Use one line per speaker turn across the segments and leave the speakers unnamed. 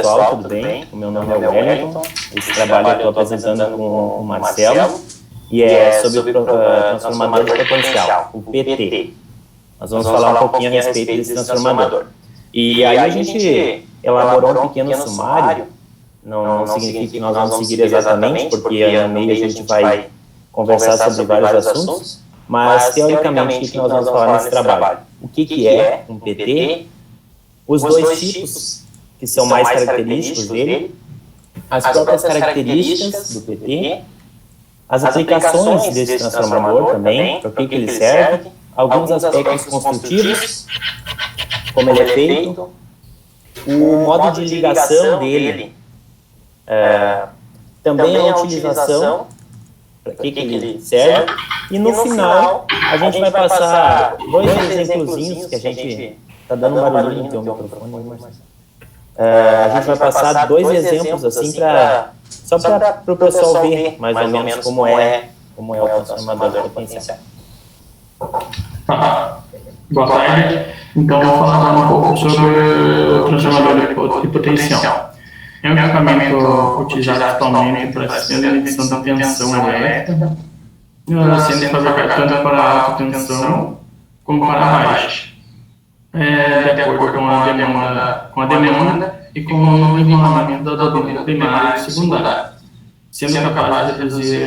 pessoal, tudo bem? O meu nome é Wellington. Esse trabalho eu estou apresentando com o Marcelo e é sobre transformador de potencial, o PT. Nós vamos falar um pouquinho a respeito desse transformador. E aí a gente elaborou um pequeno sumário, não significa que nós vamos seguir exatamente, porque no meio a gente vai conversar sobre vários assuntos, mas teoricamente o que nós vamos falar nesse trabalho? O que é um PT? Os dois tipos que são mais característicos dele, as próprias características do PT, as aplicações desse transformador também, para que ele serve, alguns aspectos construtivos, como ele é feito, o modo de ligação dele, também a utilização, para que ele serve, e no final a gente vai passar dois exemplozinhos que a gente está dando um barulhinho no teu microfone, mas a gente vai passar dois exemplos assim só para o pessoal ver mais ou menos como é o transformador potencial.
Boa tarde. Então, vou falar um pouco sobre o transformador de potencial. É um equipamento utilizado atualmente para sistema de medição da tensão elétrica, sendo fabricado tanto para alta tensão como para baixa, de acordo com a demanda e com o enrolamento da bobina primária e secundária, sendo capaz de reduzir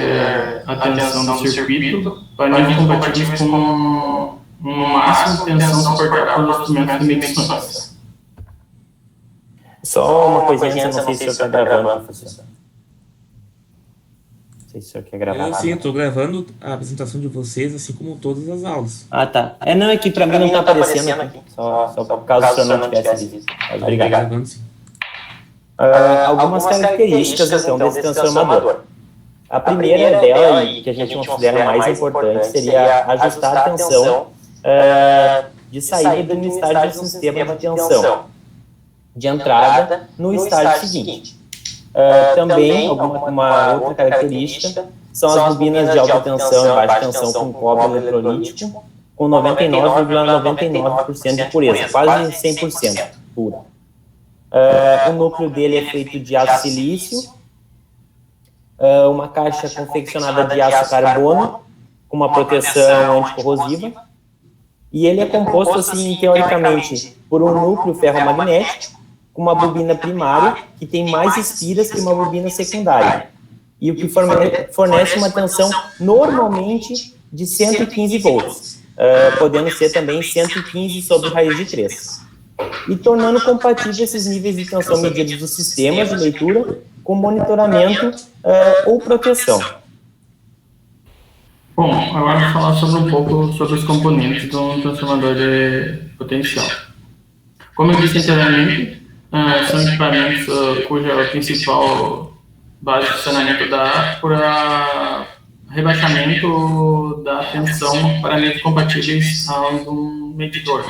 a tensão do circuito para níveis compatíveis com uma máxima tensão suportada pelos instrumentos de medições.
Só uma coisinha, não sei se o senhor está gravando, professor. Não sei se o senhor quer gravar.
Sim, eu estou gravando a apresentação de vocês, assim como todas as aulas.
Ah, tá. Não, é que para mim não está aparecendo aqui. Só por causa do senhor não tivesse visto. Obrigado.
Gravando, sim.
Algumas características, então, desse transformador. A primeira dela, e que a gente considera mais importante, seria ajustar a tensão de saída do estágio do sistema de tensão de entrada no estágio seguinte. Também, uma outra característica são as bobinas de alta tensão e baixa tensão com cobre eletrolítico com 99,99% de pureza, quase 100% pura. O núcleo dele é feito de aço silício, uma caixa confeccionada de aço carbono com uma proteção anticorrosiva, e ele é composto, assim, teoricamente, por um núcleo ferromagnético com uma bobina primária que tem mais espiras que uma bobina secundária, e o que fornece uma tensão normalmente de 115 volts, podendo ser também 115 sobre raiz de 3, e tornando compatíveis esses níveis de tensão medidos dos sistemas de leitura com monitoramento ou proteção.
Bom, agora vou falar um pouco sobre os componentes do transformador de potencial. Como eu disse anteriormente, são equipamentos cuja principal base de funcionamento dá por rebaixamento da tensão para níveis compatíveis a um medidor,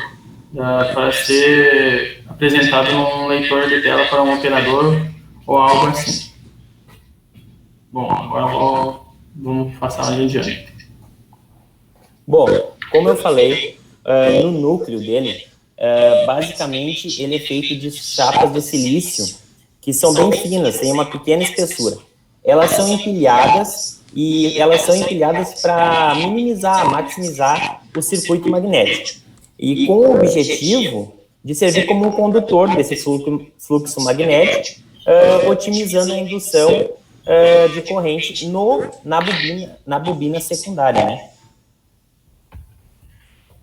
para ser apresentado num leitor de tela para um operador ou algo assim. Bom, agora vamos passar adiante.
Bom, como eu falei, no núcleo dele, basicamente ele é feito de chapas de silício que são bem finas, têm uma pequena espessura. Elas são empilhadas para maximizar o circuito magnético, e com o objetivo de servir como um condutor desse fluxo magnético, otimizando a indução de corrente na bobina secundária, né?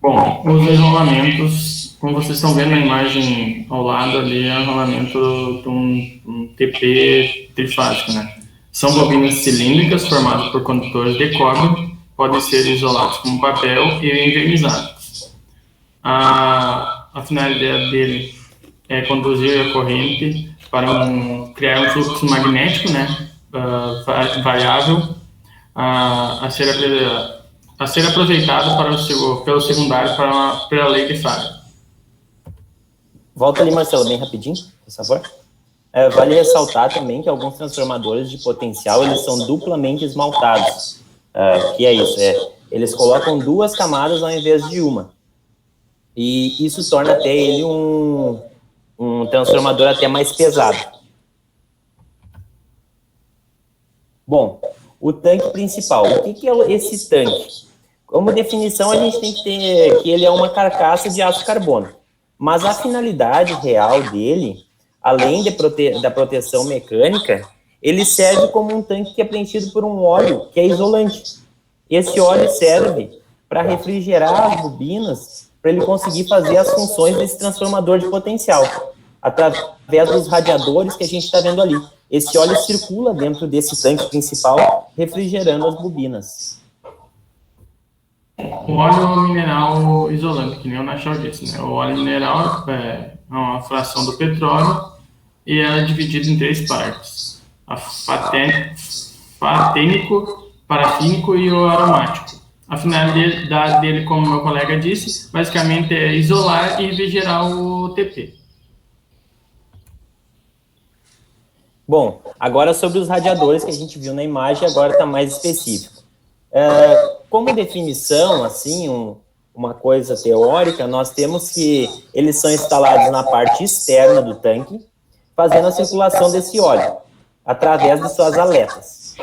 Bom, os enrolamentos, como vocês estão vendo na imagem ao lado ali, é o enrolamento de um TP trifásico, né? São bobinas cilíndricas formadas por condutores de cobre, podem ser isolados com papel e envernizados. A finalidade dele é conduzir a corrente para criar um fluxo magnético, né? Variável, a ser aproveitado pelo secundário pela lei de Faraday.
Volta ali, Marcelo, bem rapidinho, por favor. Vale ressaltar também que alguns transformadores de potencial eles são duplamente esmaltados. Que é isso? Eles colocam duas camadas ao invés de uma. E isso torna até ele um um transformador até mais pesado. Bom, o tanque principal. O que é esse tanque? Como definição, a gente tem que ter que ele é uma carcaça de aço carbono. Mas a finalidade real dele, além da proteção mecânica, ele serve como um tanque que é preenchido por um óleo que é isolante. Esse óleo serve para refrigerar as bobinas, para ele conseguir fazer as funções desse transformador de potencial, através dos radiadores que a gente está vendo ali. Esse óleo circula dentro desse tanque principal, refrigerando as bobinas.
O óleo mineral isolante, que nem o Nachal disse, né? O óleo mineral é uma fração do petróleo e é dividido em 3 partes: fatênico, parafínico e o aromático. A finalidade dele, como meu colega disse, basicamente é isolar e refrigerar o TP.
Bom, agora sobre os radiadores que a gente viu na imagem, agora está mais específico. Como definição, assim, uma coisa teórica, nós temos que eles são instalados na parte externa do tanque, fazendo a circulação desse óleo, através de suas aletas.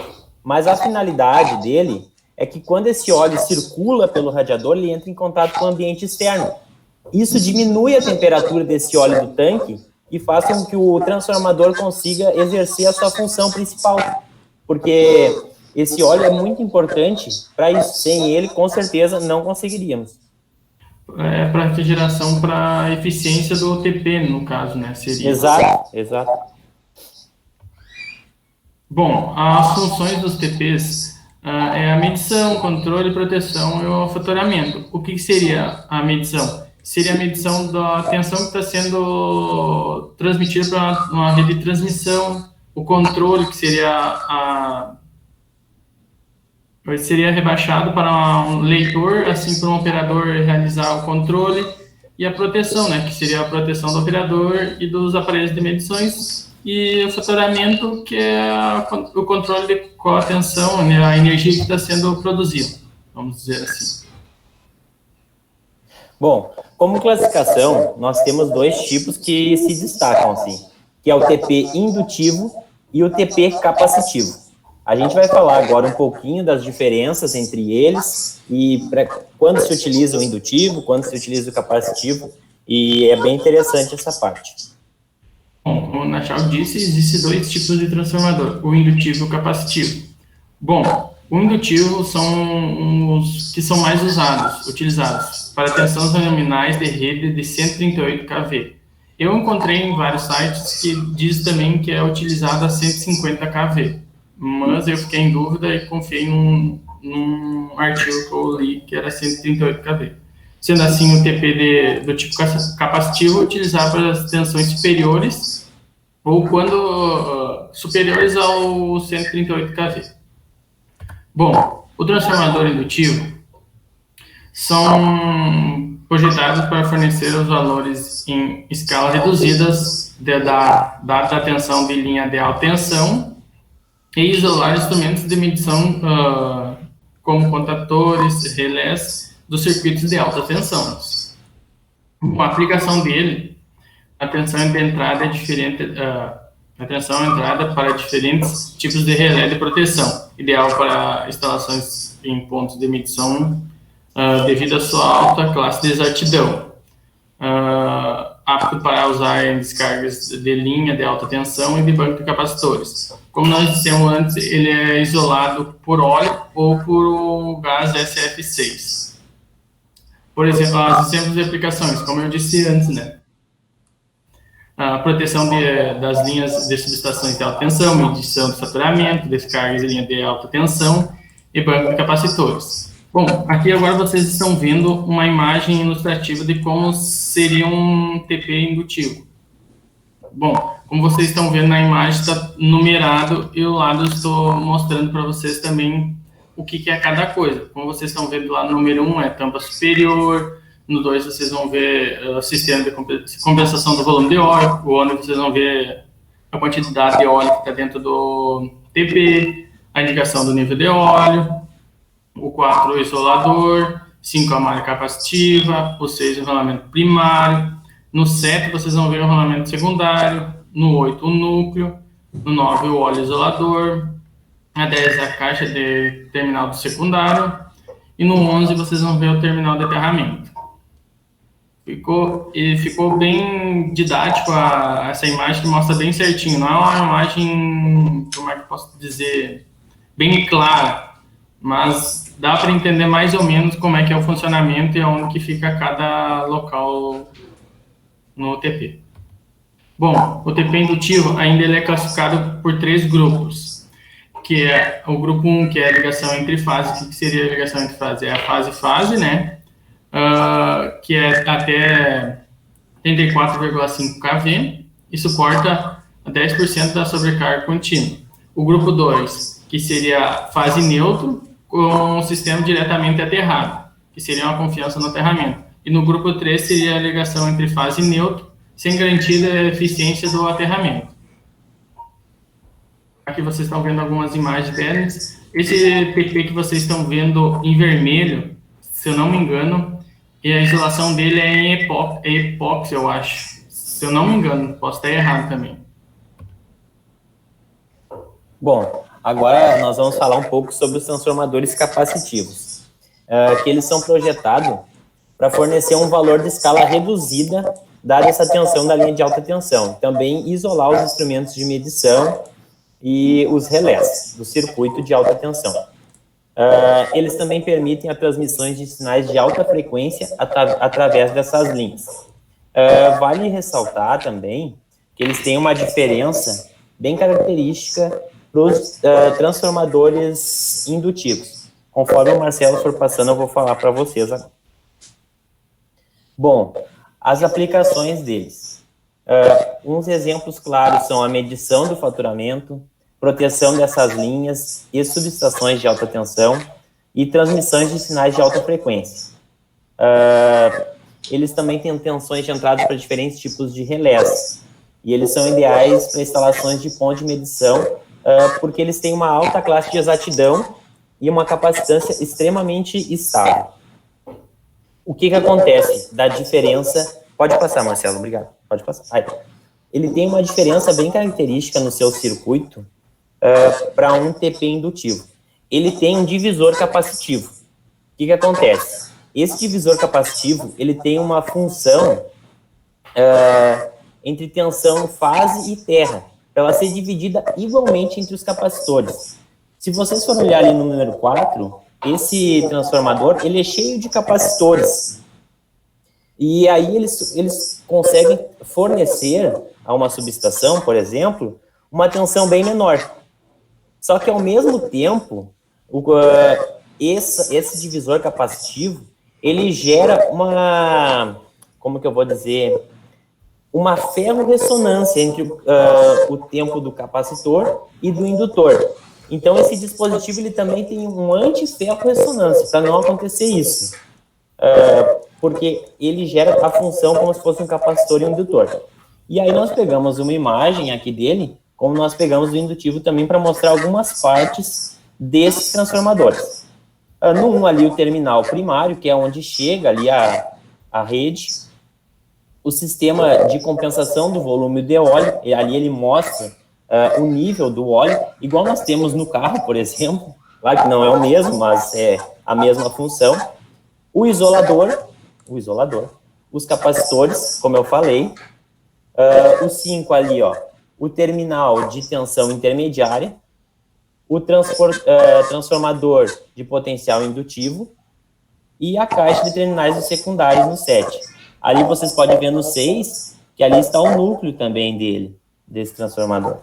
Mas a finalidade dele é que quando esse óleo circula pelo radiador, ele entra em contato com o ambiente externo. Isso diminui a temperatura desse óleo do tanque e faz com que o transformador consiga exercer a sua função principal, porque esse óleo é muito importante para isso. Sem ele, com certeza, não conseguiríamos.
Para refrigeração, para a eficiência do TP, no caso, né? Seria.
Exato.
Bom, as funções dos TPs é a medição, controle, proteção e o faturamento. O que seria a medição? Seria a medição da tensão que está sendo transmitida para uma rede de transmissão, o controle, que seria seria rebaixado para um leitor, assim para um operador realizar o controle, e a proteção, né, que seria a proteção do operador e dos aparelhos de medições, e o faturamento, que é o controle de qual a tensão, né, a energia que está sendo produzida, vamos dizer assim.
Bom, como classificação, nós temos 2 tipos que se destacam, assim, que é o TP indutivo e o TP capacitivo. A gente vai falar agora um pouquinho das diferenças entre eles e quando se utiliza o indutivo, quando se utiliza o capacitivo, e é bem interessante essa parte.
Bom, como o Nachal disse, existem 2 tipos de transformador, o indutivo e o capacitivo. Bom, o indutivo são os que são mais utilizados para tensões nominais de rede de 138 kV. Eu encontrei em vários sites que diz também que é utilizado a 150 kV. Mas eu fiquei em dúvida e confiei num artigo que eu li que era 138 kV. Sendo assim, o TP do tipo capacitivo é utilizado para as tensões superiores ou quando superiores ao 138 kV. Bom, o transformador indutivo são projetados para fornecer os valores em escalas reduzidas da tensão de linha de alta tensão e isolar instrumentos de medição como contatores, relés dos circuitos de alta tensão. A aplicação dele, a tensão de entrada é diferente, a tensão entrada para diferentes tipos de relé de proteção, ideal para instalações em pontos de medição devido à sua alta classe de exatidão. Apto para usar em descargas de linha de alta tensão e de banco de capacitores. Como nós dissemos antes, ele é isolado por óleo ou por gás SF6. Por exemplo, os exemplos de aplicações, como eu disse antes, né? A proteção das linhas de subestações de alta tensão, medição de faturamento, descargas de linha de alta tensão e banco de capacitores. Bom, aqui agora vocês estão vendo uma imagem ilustrativa de como seria um TP indutivo. Bom, como vocês estão vendo na imagem, está numerado e ao lado eu estou mostrando para vocês também o que é cada coisa. Como vocês estão vendo lá no número 1 é tampa superior, no 2 vocês vão ver o sistema de compensação do volume de óleo, o onde vocês vão ver a quantidade de óleo que está dentro do TP, a indicação do nível de óleo, o 4 o isolador, 5 a malha capacitiva, o 6 o isolamento primário, No 7, vocês vão ver o rolamento secundário. No 8, o núcleo. No 9, o óleo isolador. Na 10, a caixa de terminal do secundário. E no 11, vocês vão ver o terminal de aterramento. Ficou bem didático essa imagem, que mostra bem certinho. Não é uma imagem, como é que eu posso dizer, bem clara, mas dá para entender mais ou menos como é que é o funcionamento e onde que fica cada local no UTP. Bom, o UTP indutivo ainda ele é classificado por 3 grupos, que é o grupo 1, que é a ligação entre fases. O que seria a ligação entre fases? É a fase-fase, né? Que é até 34,5 kV e suporta 10% da sobrecarga contínua. O grupo 2, que seria a fase neutro, com o sistema diretamente aterrado, que seria uma confiança no aterramento. E no grupo 3 seria a ligação entre fase neutro, sem garantia da eficiência do aterramento. Aqui vocês estão vendo algumas imagens deles. Esse PP que vocês estão vendo em vermelho, se eu não me engano, e a isolação dele é em epóxi, eu acho. Se eu não me engano, posso estar errado também.
Bom, agora nós vamos falar um pouco sobre os transformadores capacitivos, que eles são projetados para fornecer um valor de escala reduzida, dada essa tensão da linha de alta tensão. Também isolar os instrumentos de medição e os relés do circuito de alta tensão. Eles também permitem a transmissão de sinais de alta frequência através dessas linhas. Vale ressaltar também que eles têm uma diferença bem característica para os transformadores indutivos. Conforme o Marcelo for passando, eu vou falar para vocês agora. Bom, as aplicações deles. Uns exemplos claros são a medição do faturamento, proteção dessas linhas e subestações de alta tensão e transmissões de sinais de alta frequência. Eles também têm tensões de entrada para diferentes tipos de relés, e eles são ideais para instalações de ponto de medição, porque eles têm uma alta classe de exatidão e uma capacitância extremamente estável. O que acontece da diferença... Pode passar, Marcelo, obrigado. Pode passar. Ele tem uma diferença bem característica no seu circuito para um TP indutivo. Ele tem um divisor capacitivo. O que acontece? Esse divisor capacitivo, ele tem uma função entre tensão, fase e terra, para ela ser dividida igualmente entre os capacitores. Se vocês forem olhar ali no número 4, esse transformador, ele é cheio de capacitores. E aí eles conseguem fornecer a uma subestação, por exemplo, uma tensão bem menor. Só que, ao mesmo tempo, esse divisor capacitivo, ele gera uma, como que eu vou dizer, uma ferro-ressonância entre o tempo do capacitor e do indutor. Então, esse dispositivo ele também tem um anti-ferro-ressonância, para não acontecer isso. Porque ele gera a função como se fosse um capacitor e um indutor. E aí nós pegamos uma imagem aqui dele, como nós pegamos do indutivo também para mostrar algumas partes desses transformadores. No 1 ali o terminal primário, que é onde chega ali a rede, o sistema de compensação do volume de óleo, e ali ele mostra o nível do óleo, igual nós temos no carro, por exemplo, claro que não é o mesmo, mas é a mesma função. O isolador, os capacitores, como eu falei, o 5 ali, ó, o terminal de tensão intermediária, o transformador de potencial indutivo e a caixa de terminais secundários no 7. Ali vocês podem ver no 6, que ali está o núcleo também desse transformador.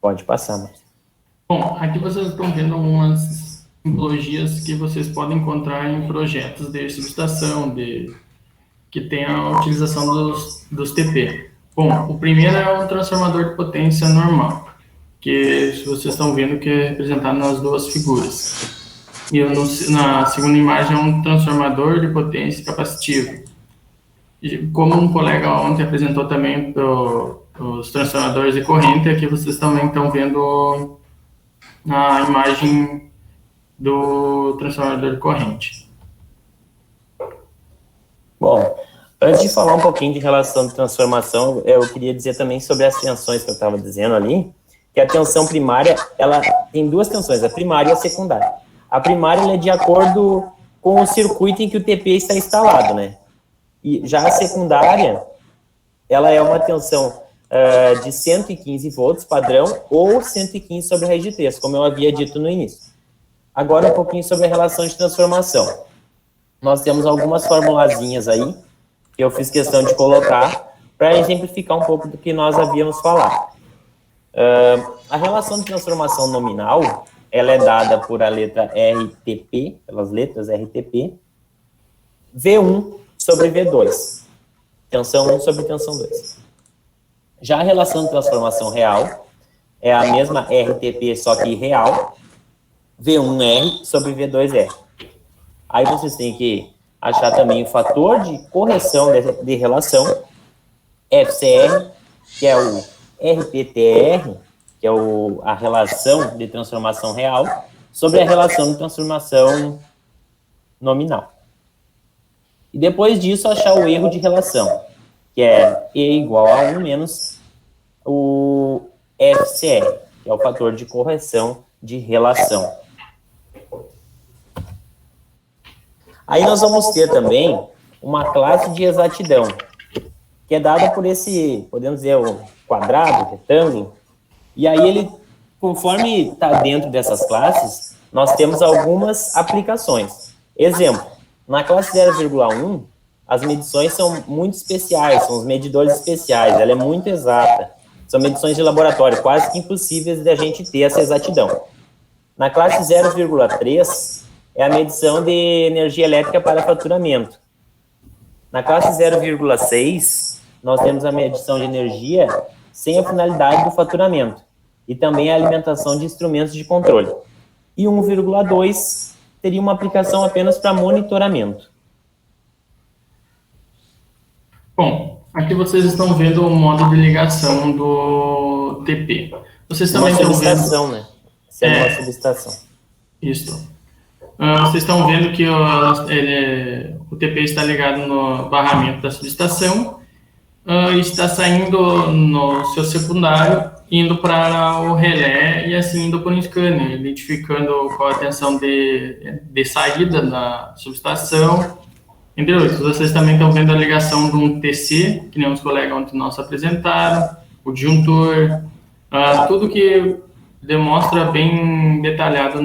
Pode passar, Marcos.
Bom, aqui vocês estão vendo algumas simbologias que vocês podem encontrar em projetos de subestação, que tem a utilização dos TP. Bom, o primeiro é um transformador de potência normal, que vocês estão vendo que é representado nas duas figuras. E na segunda imagem é um transformador de potência capacitivo. E como um colega ontem apresentou também os transformadores de corrente, aqui vocês também estão vendo a imagem do transformador de corrente.
Bom, Antes de falar um pouquinho de relação de transformação, eu queria dizer também sobre as tensões que eu estava dizendo ali, que a tensão primária, ela tem duas tensões, a primária e a secundária. A primária ela é de acordo com o circuito em que o TP está instalado, né? E já a secundária, ela é uma tensão de 115 volts padrão ou 115 sobre raiz de 3, como eu havia dito no início. Agora um pouquinho sobre a relação de transformação. Nós temos algumas formulazinhas aí, que eu fiz questão de colocar, para exemplificar um pouco do que nós havíamos falado. A relação de transformação nominal, ela é dada por a letra RTP, pelas letras RTP, V1 sobre V2, tensão 1 sobre tensão 2. Já a relação de transformação real é a mesma RTP, só que real, V1R sobre V2R. Aí vocês têm que achar também o fator de correção de relação, FCR, que é o RPTR, que é a relação de transformação real, sobre a relação de transformação nominal. E depois disso, achar o erro de relação, que é E igual a 1 menos o FCR, que é o fator de correção de relação. Aí nós vamos ter também uma classe de exatidão, que é dada por esse, podemos dizer, o quadrado, retângulo, e aí ele, conforme está dentro dessas classes, nós temos algumas aplicações. Exemplo, na classe 0,1, as medições são muito especiais, são os medidores especiais, ela é muito exata. São medições de laboratório, quase que impossíveis de a gente ter essa exatidão. Na classe 0,3, é a medição de energia elétrica para faturamento. Na classe 0,6, nós temos a medição de energia sem a finalidade do faturamento, e também a alimentação de instrumentos de controle. E 1,2 teria uma aplicação apenas para monitoramento.
Bom, aqui vocês estão vendo o modo de ligação do TP. Vocês também estão vendo...
né? Isso é uma subestação.
Isso. Vocês estão vendo que o TP está ligado no barramento da subestação, está saindo no seu secundário, indo para o relé e assim indo por um scanner, identificando qual a tensão de saída da subestação, entre outros. Vocês também estão vendo a ligação de um TC, que nem os colegas ontem nós apresentaram, o disjuntor, tudo que demonstra bem detalhado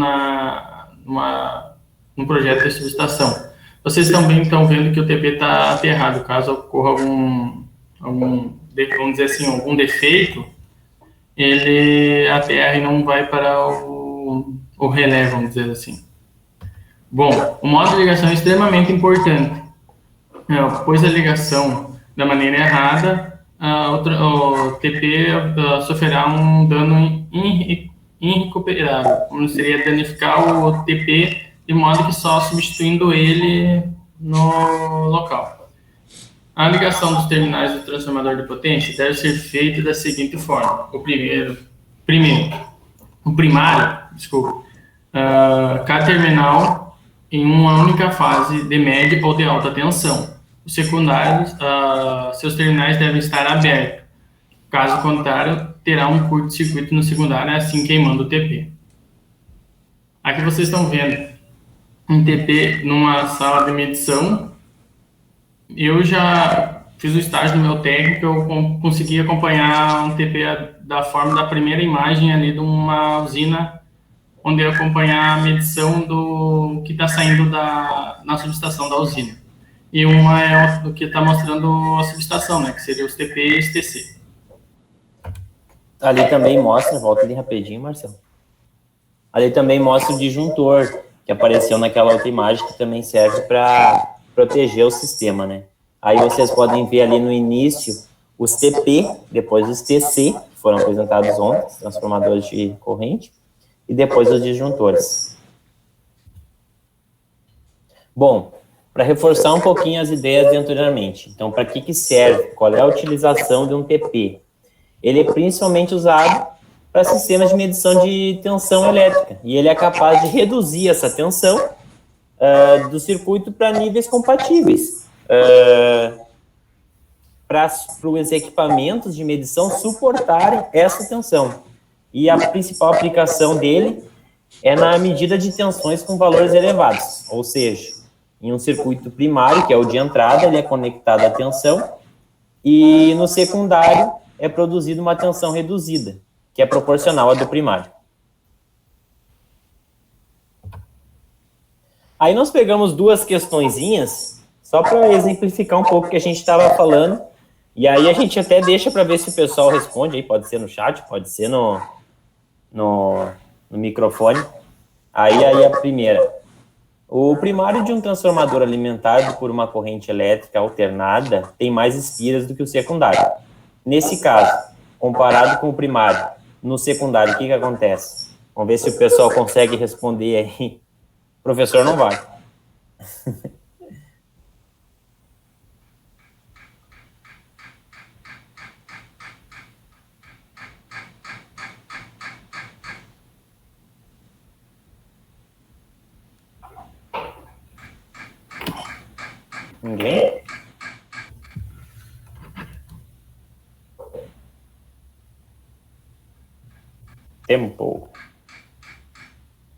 no projeto de subestação. Vocês também estão vendo que o TP está aterrado, caso ocorra vamos dizer assim, algum defeito, ele aterra e não vai para o relé, vamos dizer assim. Bom, o modo de ligação é extremamente importante, pois a ligação da maneira errada, o TP sofrerá um dano irrecuperável, como seria danificar o TP de modo que só substituindo ele no local. A ligação dos terminais do transformador de potência deve ser feita da seguinte forma. O primário, cada terminal em uma única fase de média ou de alta tensão. Os secundários, seus terminais devem estar abertos. Caso contrário, terá um curto-circuito no secundário, assim queimando o TP. Aqui vocês estão vendo um TP numa sala de medição. Eu já fiz o estágio no meu técnico, eu consegui acompanhar um TP da forma da primeira imagem ali de uma usina, onde eu acompanhar a medição do que está saindo na subestação da usina. E uma é o que está mostrando a subestação, né, que seria os TP e os TC.
Ali também mostra, volta ali rapidinho, Marcelo. Ali também mostra o disjuntor, que apareceu naquela outra imagem, que também serve para proteger o sistema, né? Aí vocês podem ver ali no início os TP, depois os TC, que foram apresentados ontem, transformadores de corrente, e depois os disjuntores. Bom, para reforçar um pouquinho as ideias de anteriormente, então, para que serve? Qual é a utilização de um TP? Ele é principalmente usado para sistemas de medição de tensão elétrica, e ele é capaz de reduzir essa tensão do circuito para níveis compatíveis. para os equipamentos de medição suportarem essa tensão. E a principal aplicação dele é na medida de tensões com valores elevados, ou seja, em um circuito primário, que é o de entrada, ele é conectado à tensão, e no secundário é produzida uma tensão reduzida, que é proporcional à do primário. Aí nós pegamos duas questõezinhas, só para exemplificar um pouco o que a gente estava falando, e aí a gente até deixa para ver se o pessoal responde, aí pode ser no chat, pode ser no microfone. Aí a primeira. O primário de um transformador alimentado por uma corrente elétrica alternada tem mais espiras do que o secundário. Nesse caso, comparado com o primário, no secundário, o que acontece? Vamos ver se o pessoal consegue responder aí. O professor não vai. Ninguém? Tempo.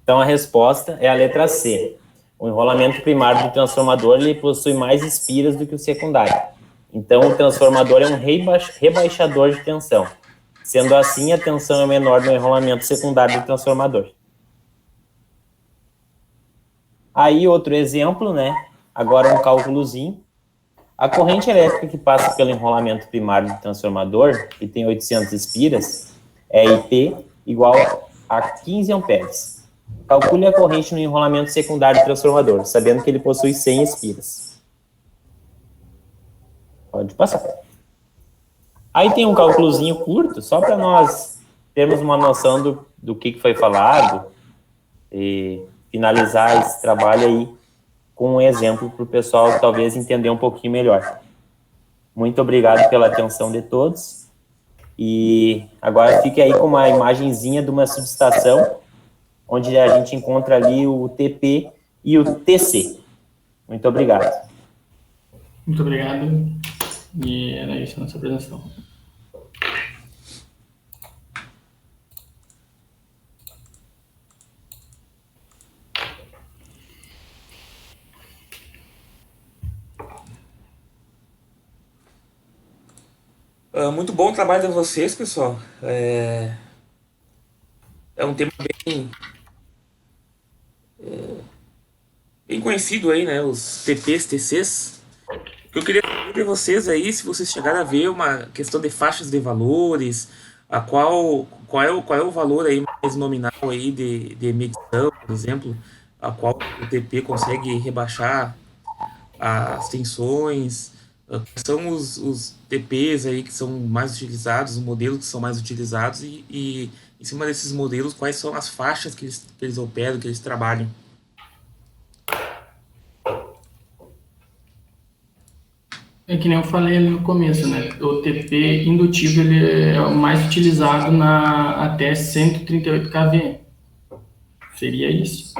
Então a resposta é a letra C. O enrolamento primário do transformador ele possui mais espiras do que o secundário. Então o transformador é um rebaixador de tensão. Sendo assim, a tensão é menor no enrolamento secundário do transformador. Aí outro exemplo, né? Agora um cálculozinho. A corrente elétrica que passa pelo enrolamento primário do transformador, que tem 800 espiras, é IP igual a 15 amperes. Calcule a corrente no enrolamento secundário do transformador, sabendo que ele possui 100 espiras. Pode passar. Aí tem um cálculozinho curto, só para nós termos uma noção do que foi falado e finalizar esse trabalho aí com um exemplo para o pessoal talvez entender um pouquinho melhor. Muito obrigado pela atenção de todos. E agora fique aí com uma imagenzinha de uma subestação, onde a gente encontra ali o TP e o TC. Muito obrigado.
Muito obrigado. E era isso a nossa apresentação.
Muito bom o trabalho de vocês, pessoal. É um tema bem conhecido aí, né? Os TPs, TCs. Eu queria saber de vocês aí, se vocês chegaram a ver uma questão de faixas de valores, qual é o valor aí mais nominal aí de medição, por exemplo, a qual o TP consegue rebaixar as tensões, quais são os TPs aí que são mais utilizados, os modelos que são mais utilizados e em cima desses modelos, quais são as faixas que eles operam, que eles trabalham.
É que nem eu falei ali no começo, né? O TP indutivo ele é o mais utilizado até 138 kV. Seria isso.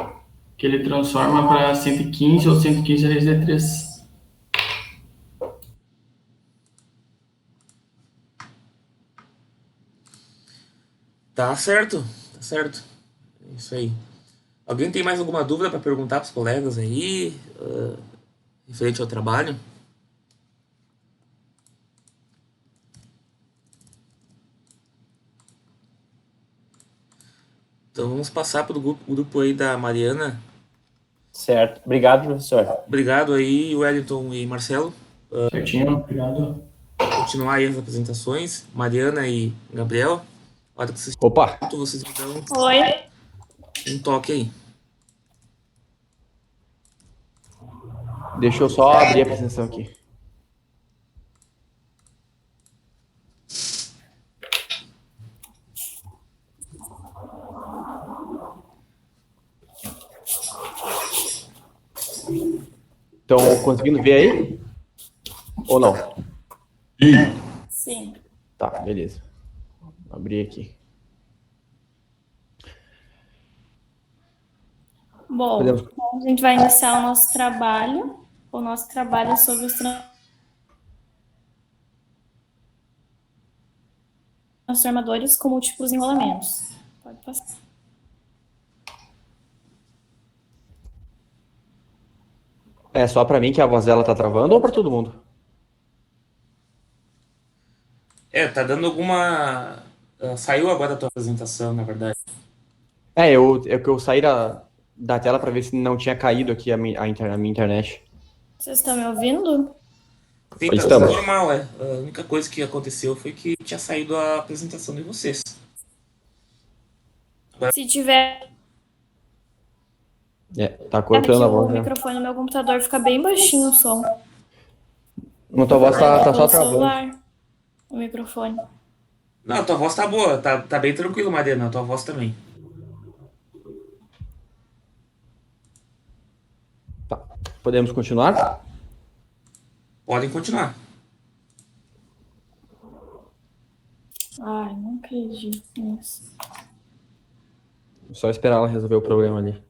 Que ele transforma para 115 ou 115 RZ3.
Tá certo, tá certo. É isso aí. Alguém tem mais alguma dúvida para perguntar para os colegas aí, referente ao trabalho? Então vamos passar para o grupo aí da Mariana.
Certo. Obrigado, professor.
Obrigado aí, Wellington e Marcelo.
Certinho, obrigado.
Continuar aí as apresentações. Mariana e Gabriel. A hora que vocês vocês me dão
Oi.
um toque aí.
Deixa eu só abrir a apresentação aqui. Estão conseguindo ver aí? Ou não?
Sim.
Tá, beleza. Vou abrir aqui.
Bom, a gente vai iniciar o nosso trabalho. O nosso trabalho é sobre os transformadores com múltiplos enrolamentos. Pode passar.
É só pra mim que a voz dela tá travando ou pra todo mundo?
Tá dando alguma. Saiu agora a tua apresentação, na verdade.
Eu saí da tela pra ver se não tinha caído aqui a minha internet.
Vocês estão me ouvindo?
Sim,
Pois
tá
estamos.
normal, é. A única coisa que aconteceu foi que tinha saído a apresentação de vocês.
Se tiver
Tá
aqui
cortando a
o
voz, né?
microfone no meu computador, fica bem baixinho o som.
Não, tua voz tá
Pelo
só travando.
celular, o microfone.
Não, a tua voz tá boa, tá bem tranquilo, Mariana, a tua voz também.
Tá. Podemos continuar?
Podem continuar.
Ai, não acredito nisso.
Só esperar ela resolver o problema ali.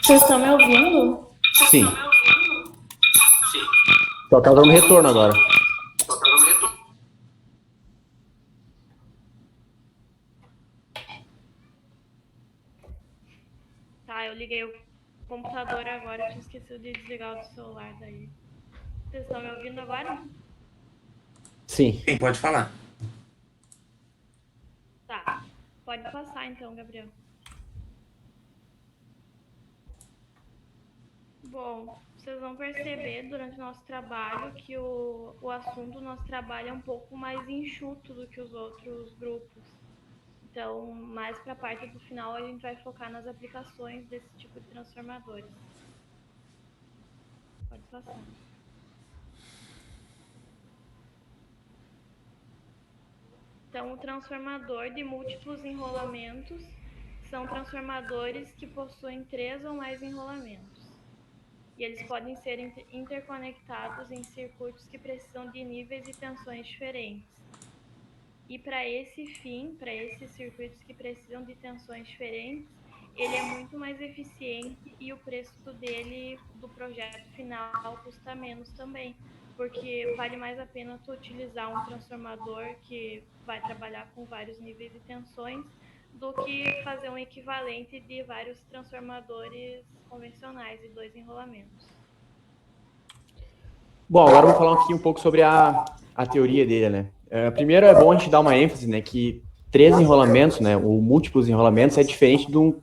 Vocês estão me ouvindo?
Sim. Só tá dando retorno agora.
Tá, eu liguei o computador agora, tinha esquecido de desligar o do celular daí. Vocês estão me ouvindo agora?
Sim.
Sim, pode falar.
Tá. Pode passar então, Gabriel. Bom, vocês vão perceber durante o nosso trabalho que o assunto do nosso trabalho é um pouco mais enxuto do que os outros grupos. Então, mais para a parte do final, a gente vai focar nas aplicações desse tipo de transformadores. Pode passar. Então, o transformador de múltiplos enrolamentos são transformadores que possuem 3 ou mais enrolamentos. E eles podem ser interconectados em circuitos que precisam de níveis e tensões diferentes. E para esse fim, para esses circuitos que precisam de tensões diferentes, ele é muito mais eficiente e o preço dele, do projeto final, custa menos também. Porque vale mais a pena tu utilizar um transformador que vai trabalhar com vários níveis de tensões do que fazer um equivalente de vários transformadores convencionais de 2 enrolamentos.
Bom, agora eu vou falar aqui um pouco sobre a teoria dele, né? Primeiro é bom a gente dar uma ênfase, né, que 3 enrolamentos, né, ou múltiplos enrolamentos é diferente de um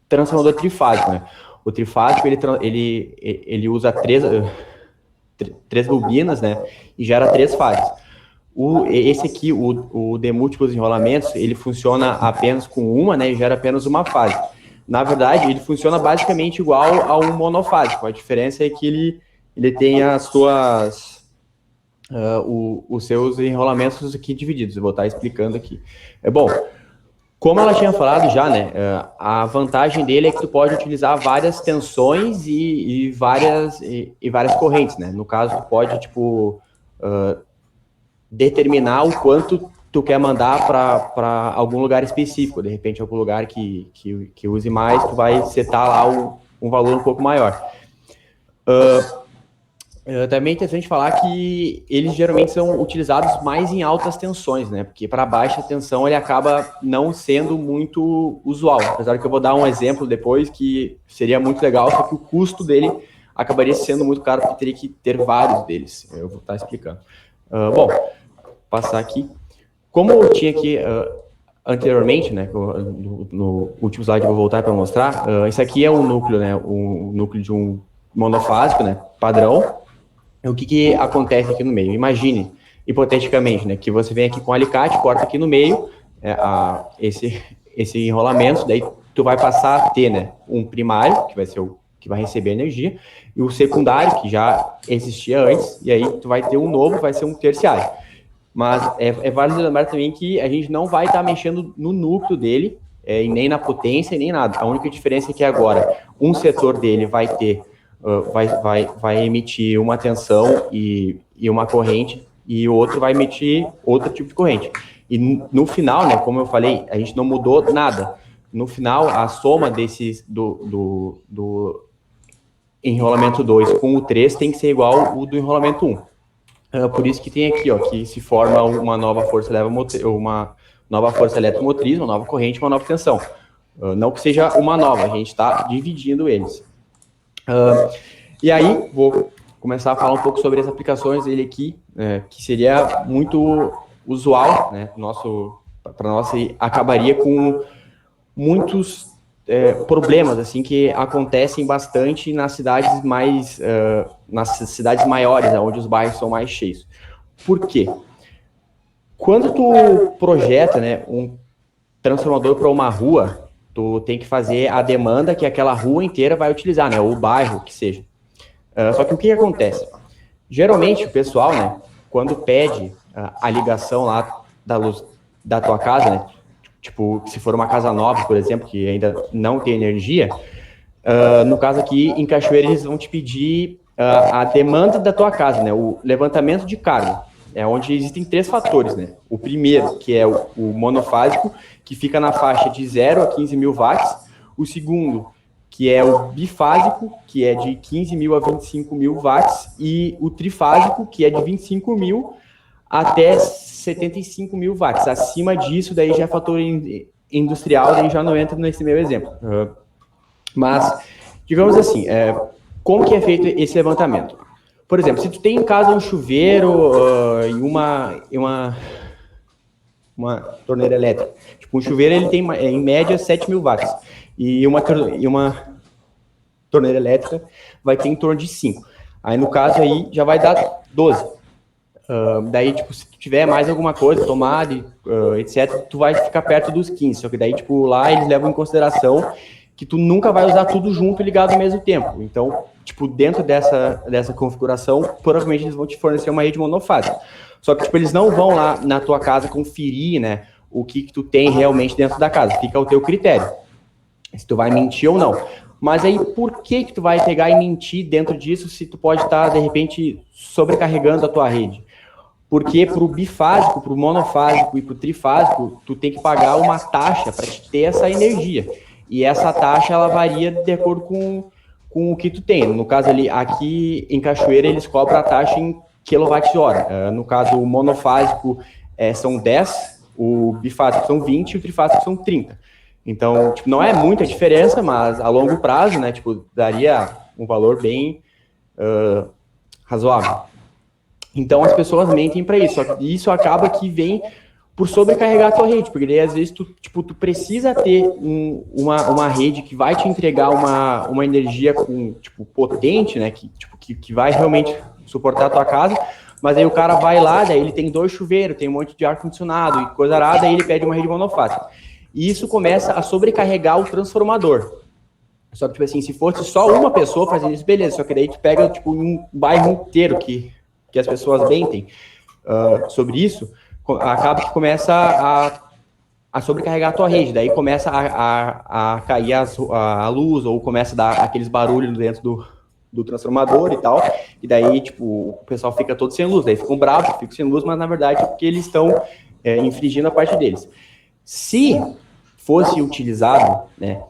transformador trifásico, né? O trifásico, ele usa 3 bobinas, né, e gera 3 fases. Esse aqui, o de múltiplos enrolamentos, ele funciona apenas com uma, né, e gera apenas uma fase. Na verdade, ele funciona basicamente igual a um monofásico. A diferença é que ele tem as suas... os seus enrolamentos aqui divididos. Eu vou estar explicando aqui. Bom, como ela tinha falado já, né, a vantagem dele é que tu pode utilizar várias tensões e várias correntes, né? No caso, tu pode, tipo, determinar o quanto tu quer mandar para algum lugar específico. De repente, algum lugar que use mais, tu vai setar lá um valor um pouco maior. Também é interessante falar que eles geralmente são utilizados mais em altas tensões, né? Porque para baixa tensão ele acaba não sendo muito usual. Apesar que eu vou dar um exemplo depois que seria muito legal, só que o custo dele acabaria sendo muito caro porque teria que ter vários deles. Eu vou estar explicando. Bom, passar aqui. Como eu tinha aqui anteriormente, né? No último slide eu vou voltar para mostrar. Esse aqui é um núcleo, né? Um núcleo de um monofásico, né? Padrão. O que acontece aqui no meio? Imagine, hipoteticamente, né, que você vem aqui com um alicate, corta aqui no meio esse enrolamento, daí tu vai passar a ter, né, um primário, que vai ser o que vai receber energia, e o secundário, que já existia antes, e aí tu vai ter um novo, vai ser um terciário. Mas é válido lembrar também que a gente não vai estar mexendo no núcleo dele, e nem na potência, nem nada. A única diferença é que agora um setor dele vai ter vai emitir uma tensão e uma corrente, e o outro vai emitir outro tipo de corrente. E no final, né, como eu falei, a gente não mudou nada. No final, a soma desses enrolamento 2 com o 3 tem que ser igual o do enrolamento 1. Por isso que tem aqui, ó, que se forma uma nova força eletromotriz, uma nova corrente, uma nova tensão. Não que seja uma nova, a gente está dividindo eles. E aí, vou começar a falar um pouco sobre as aplicações dele aqui, que seria muito usual, né, para nós, acabaria com muitos problemas assim que acontecem bastante nas cidades maiores, onde os bairros são mais cheios. Por quê? Quando tu projeta, né, um transformador para uma rua, tu tem que fazer a demanda que aquela rua inteira vai utilizar, né, ou o bairro que seja. Só que o que acontece? Geralmente o pessoal, né, quando pede a ligação lá da luz da tua casa, né, tipo, se for uma casa nova, por exemplo, que ainda não tem energia, no caso aqui, em Cachoeira, eles vão te pedir a demanda da tua casa, né? O levantamento de carga, onde existem 3 fatores, né? O primeiro, que é o monofásico, que fica na faixa de 0 a 15 mil watts. O segundo, que é o bifásico, que é de 15 mil a 25 mil watts. E o trifásico, que é de 25 mil até 75 mil watts. Acima disso, daí já é fator industrial, daí já não entra nesse meu exemplo. Mas, digamos assim, como que é feito esse levantamento? Por exemplo, se tu tem em casa um chuveiro e uma torneira elétrica. Tipo, um chuveiro ele tem, em média, 7 mil watts. E uma torneira elétrica vai ter em torno de 5. Aí, no caso, aí já vai dar 12. Daí, tipo, se tu tiver mais alguma coisa, tomada, etc., tu vai ficar perto dos 15. Só que daí, tipo, lá eles levam em consideração que tu nunca vai usar tudo junto e ligado ao mesmo tempo. Então, tipo, dentro dessa configuração, provavelmente eles vão te fornecer uma rede monofásica. Só que, tipo, eles não vão lá na tua casa conferir, né, o que tu tem realmente dentro da casa. Fica ao teu critério, se tu vai mentir ou não. Mas aí, por que tu vai pegar e mentir dentro disso se tu pode estar, de repente, sobrecarregando a tua rede? Porque para o bifásico, para o monofásico e para o trifásico, tu tem que pagar uma taxa para te ter essa energia. E essa taxa, ela varia de acordo com o que tu tem. No caso ali, aqui em Cachoeira, eles cobram a taxa em kWh. No caso, o monofásico são 10, o bifásico são 20 e o trifásico são 30. Então, tipo, não é muita diferença, mas a longo prazo, né, tipo, daria um valor bem razoável. Então, as pessoas mentem para isso. Só que isso acaba que vem por sobrecarregar a tua rede, porque daí, às vezes, tu precisa ter uma rede que vai te entregar uma energia potente, né, que vai realmente suportar a tua casa, mas aí o cara vai lá, daí ele tem 2 chuveiros, tem um monte de ar-condicionado e coisa arada, aí ele pede uma rede monofásica. E isso começa a sobrecarregar o transformador. Só que, tipo assim, se fosse só uma pessoa fazendo isso, beleza, só que daí tu pega, tipo, um bairro inteiro que as pessoas mentem sobre isso, acaba que começa a sobrecarregar a tua rede, daí começa a cair a luz, ou começa a dar aqueles barulhos dentro do transformador e tal, e daí, tipo, o pessoal fica todo sem luz, daí ficam bravos, ficam sem luz, mas na verdade é porque eles estão infringindo a parte deles. Se fosse utilizado, né,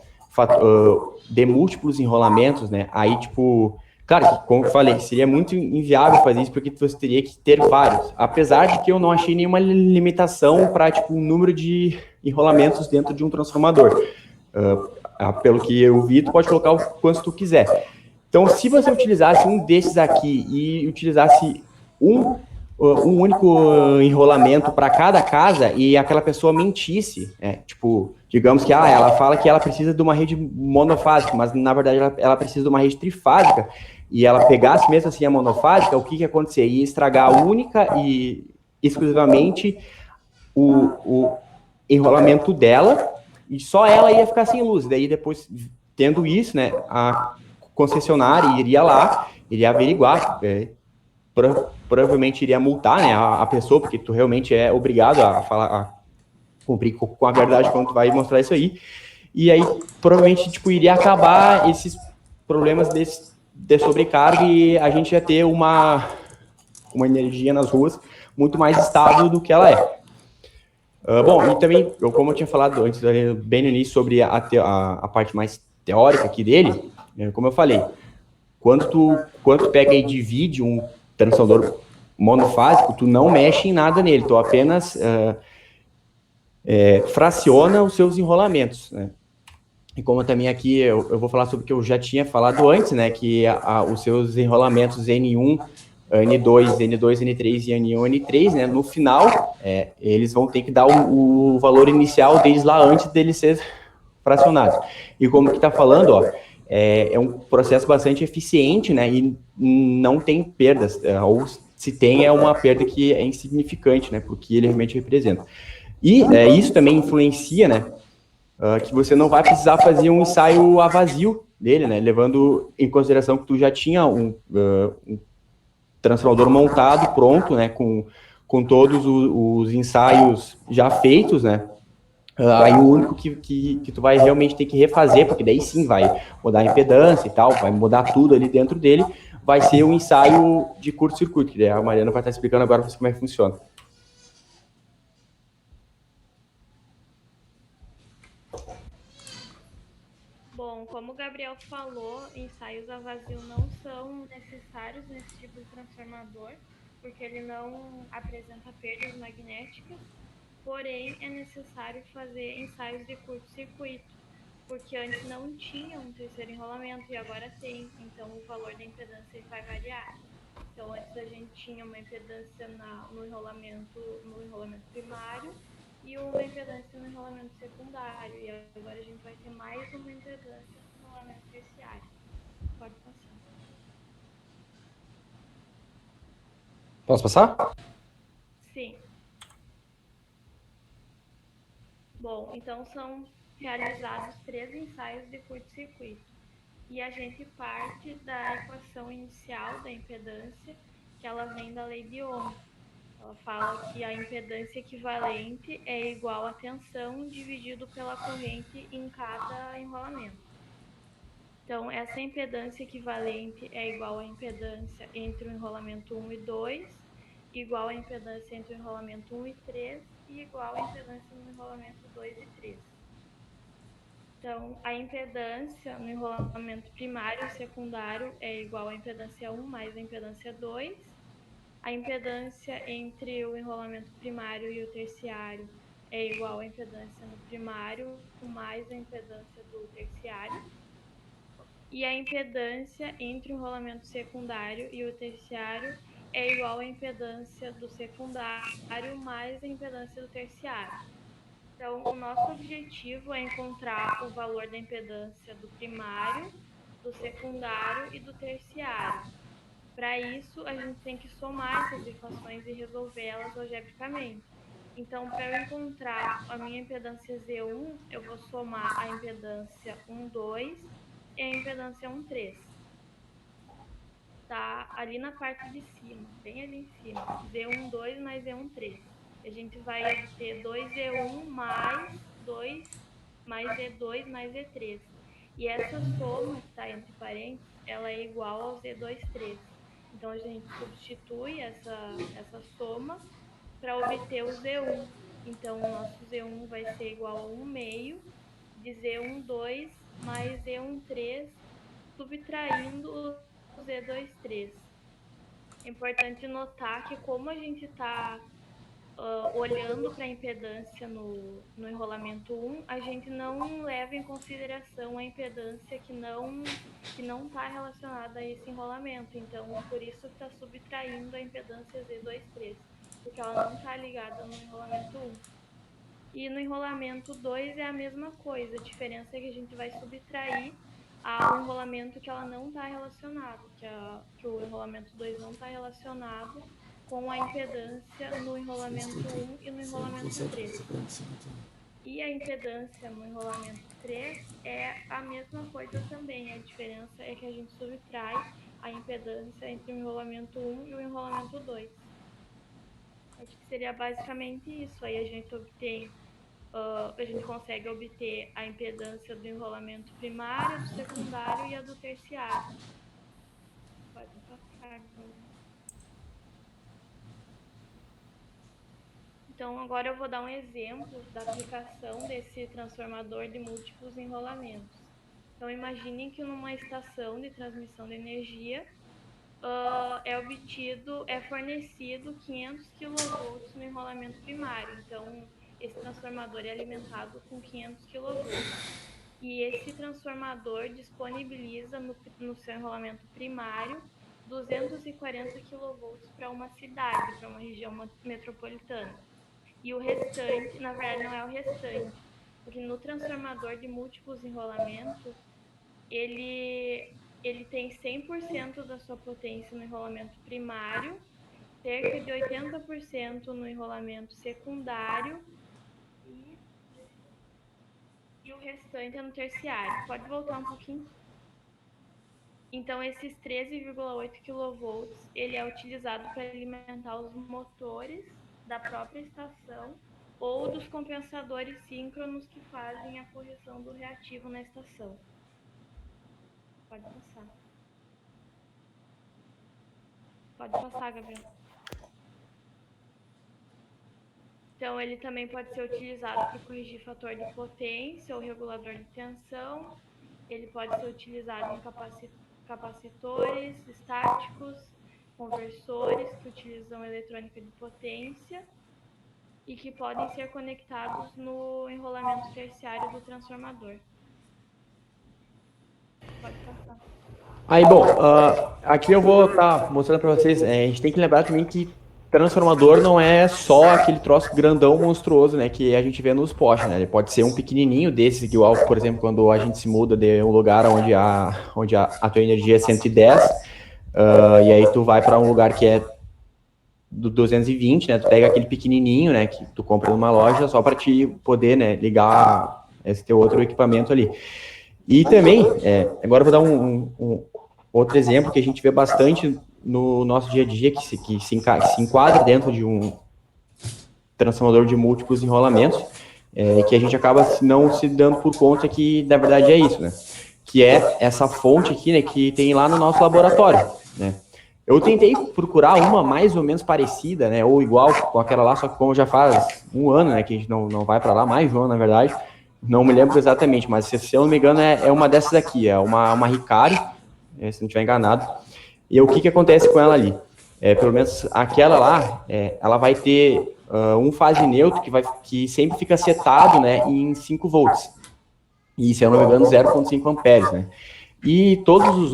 de múltiplos enrolamentos, né, aí, tipo, claro, como eu falei, seria muito inviável fazer isso, porque você teria que ter vários. Apesar de que eu não achei nenhuma limitação para, tipo, o número de enrolamentos dentro de um transformador. Pelo que eu vi, tu pode colocar o quanto tu quiser. Então, se você utilizasse um desses aqui e utilizasse um único enrolamento para cada casa e aquela pessoa mentisse, tipo, digamos que ela fala que ela precisa de uma rede monofásica, mas na verdade ela precisa de uma rede trifásica, e ela pegasse mesmo assim a monofásica, o que ia acontecer? Ia estragar única e exclusivamente o enrolamento dela, e só ela ia ficar sem luz. Daí depois, tendo isso, né, a concessionária iria lá, iria averiguar, provavelmente iria multar, né, a pessoa, porque tu realmente é obrigado a cumprir com a verdade quando tu vai mostrar isso aí. E aí, provavelmente, tipo, iria acabar esses problemas de sobrecarga, e a gente ia ter uma energia nas ruas muito mais estável do que ela é. Bom, e também, como eu tinha falado antes, bem no início, sobre a parte mais teórica aqui dele, como eu falei, quando tu pega e divide um transformador monofásico, tu não mexe em nada nele, tu apenas fraciona os seus enrolamentos, né? E como também aqui eu vou falar sobre o que eu já tinha falado antes, né, que os seus enrolamentos N1, N2, N2, N3 e N1, N3, né, no final, eles vão ter que dar o valor inicial deles lá antes deles ser fracionados. E como que está falando, ó, é um processo bastante eficiente, né, e não tem perdas, ou se tem é uma perda que é insignificante, né, porque ele realmente representa. E isso também influencia, né, que você não vai precisar fazer um ensaio a vazio dele, né? Levando em consideração que tu já tinha um transformador montado, pronto, né? Com todos os ensaios já feitos, né? Aí o único que tu vai realmente ter que refazer, porque daí sim vai mudar a impedância e tal, vai mudar tudo ali dentro dele, vai ser um ensaio de curto-circuito, que daí a Mariana vai estar explicando agora para você como é que funciona.
Bom, como o Gabriel falou, ensaios a vazio não são necessários nesse tipo de transformador, porque ele não apresenta perdas magnéticas, porém é necessário fazer ensaios de curto-circuito, porque antes não tinha um terceiro enrolamento e agora tem, então o valor da impedância vai variar. Então antes a gente tinha uma impedância no enrolamento primário e uma impedância no enrolamento secundário. E agora a gente vai ter mais uma impedância no enrolamento terciário. Pode passar.
Posso passar?
Sim. Bom, então são realizados 3 ensaios de curto-circuito. E a gente parte da equação inicial da impedância, que ela vem da lei de Ohm. Ela fala que a impedância equivalente é igual à tensão dividido pela corrente em cada enrolamento. Então, essa impedância equivalente é igual à impedância entre o enrolamento 1 e 2, igual à impedância entre o enrolamento 1 e 3 e igual à impedância no enrolamento 2 e 3. Então, a impedância no enrolamento primário e secundário é igual à impedância 1 mais a impedância 2. A impedância entre o enrolamento primário e o terciário é igual à impedância no primário mais a impedância do terciário. E a impedância entre o enrolamento secundário e o terciário é igual à impedância do secundário mais a impedância do terciário. Então, o nosso objetivo é encontrar o valor da impedância do primário, do secundário e do terciário. Para isso, a gente tem que somar essas equações e resolvê-las algebricamente. Então, para eu encontrar a minha impedância Z1, eu vou somar a impedância 1,2 e a impedância 1,3. Tá ali na parte de cima, bem ali em cima. Z1,2 mais Z1,3. A gente vai obter 2Z1 mais 2 mais Z2 mais Z3. E essa soma que está entre parênteses, ela é igual ao Z23. Então, a gente substitui essa soma para obter o Z1. Então, o nosso Z1 vai ser igual a 1 meio de Z12 mais Z13, subtraindo o Z23. É importante notar que como a gente está olhando para a impedância no enrolamento 1, a gente não leva em consideração a impedância que não está relacionada a esse enrolamento. Então, por isso está subtraindo a impedância Z23, porque ela não está ligada no enrolamento 1. E no enrolamento 2 é a mesma coisa, a diferença é que a gente vai subtrair o enrolamento que ela não está relacionado, que o enrolamento 2 não está relacionado com a impedância no enrolamento 1 e no enrolamento 3. E a impedância no enrolamento 3 é a mesma coisa também, a diferença é que a gente subtrai a impedância entre o enrolamento 1 e o enrolamento 2. Acho que seria basicamente isso, aí a gente consegue obter a impedância do enrolamento primário, do secundário e a do terciário. Pode passar. Então, agora eu vou dar um exemplo da aplicação desse transformador de múltiplos enrolamentos. Então, imaginem que numa estação de transmissão de energia é fornecido 500 kV no enrolamento primário. Então, esse transformador é alimentado com 500 kV. E esse transformador disponibiliza no seu enrolamento primário 240 kV para uma cidade, para uma região metropolitana. E o restante, na verdade, não é o restante, porque no transformador de múltiplos enrolamentos, ele tem 100% da sua potência no enrolamento primário, cerca de 80% no enrolamento secundário e o restante é no terciário. Pode voltar um pouquinho? Então, esses 13,8 kV, ele é utilizado para alimentar os motores da própria estação ou dos compensadores síncronos que fazem a correção do reativo na estação. Pode passar. Pode passar, Gabriel. Então, ele também pode ser utilizado para corrigir fator de potência ou regulador de tensão. Ele pode ser utilizado em capacitores estáticos, conversores que utilizam eletrônica de potência e que podem ser conectados no enrolamento terciário do transformador. Pode passar.
Aí, bom, aqui eu vou estar mostrando para vocês, a gente tem que lembrar também que transformador não é só aquele troço grandão, monstruoso, né, que a gente vê nos postes, né, ele pode ser um pequenininho desses, igual, por exemplo, quando a gente se muda de um lugar onde a tua energia é 110, e aí tu vai para um lugar que é do 220, né, tu pega aquele pequenininho, né, que tu compra numa loja só para te poder, né, ligar esse teu outro equipamento ali. E também, agora eu vou dar um outro exemplo que a gente vê bastante no nosso dia a dia, que se enquadra dentro de um transformador de múltiplos enrolamentos, que a gente acaba não se dando por conta que, na verdade, é isso, né? Que é essa fonte aqui, né, que tem lá no nosso laboratório, né? Eu tentei procurar uma mais ou menos parecida, né, ou igual com aquela lá, só que como já faz um ano, né, que a gente não vai para lá, mais de um ano, na verdade, não me lembro exatamente, mas se eu não me engano é uma dessas aqui, é uma Hikari, se não estiver enganado. E o que acontece com ela ali? Pelo menos aquela lá, ela vai ter um fase neutro que sempre fica setado, né, em 5 volts. E, se eu não me engano, 0,5 amperes, né? E todos os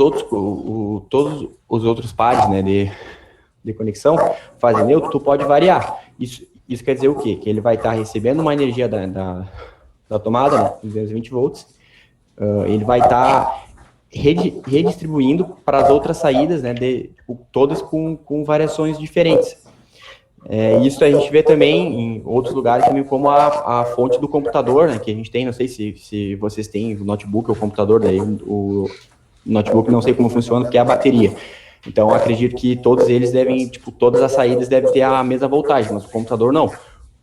outros pares, né, de conexão, fase neutro, tu pode variar. Isso quer dizer o quê? Que ele vai estar recebendo uma energia da tomada, né, 220 volts, ele vai estar redistribuindo para as outras saídas, né, todas com variações diferentes. Isso a gente vê também em outros lugares, também como a fonte do computador, né, que a gente tem, não sei se vocês têm o notebook ou o computador, daí o notebook não sei como funciona, porque é a bateria. Então, acredito que todos eles devem, todas as saídas devem ter a mesma voltagem, mas o computador não. O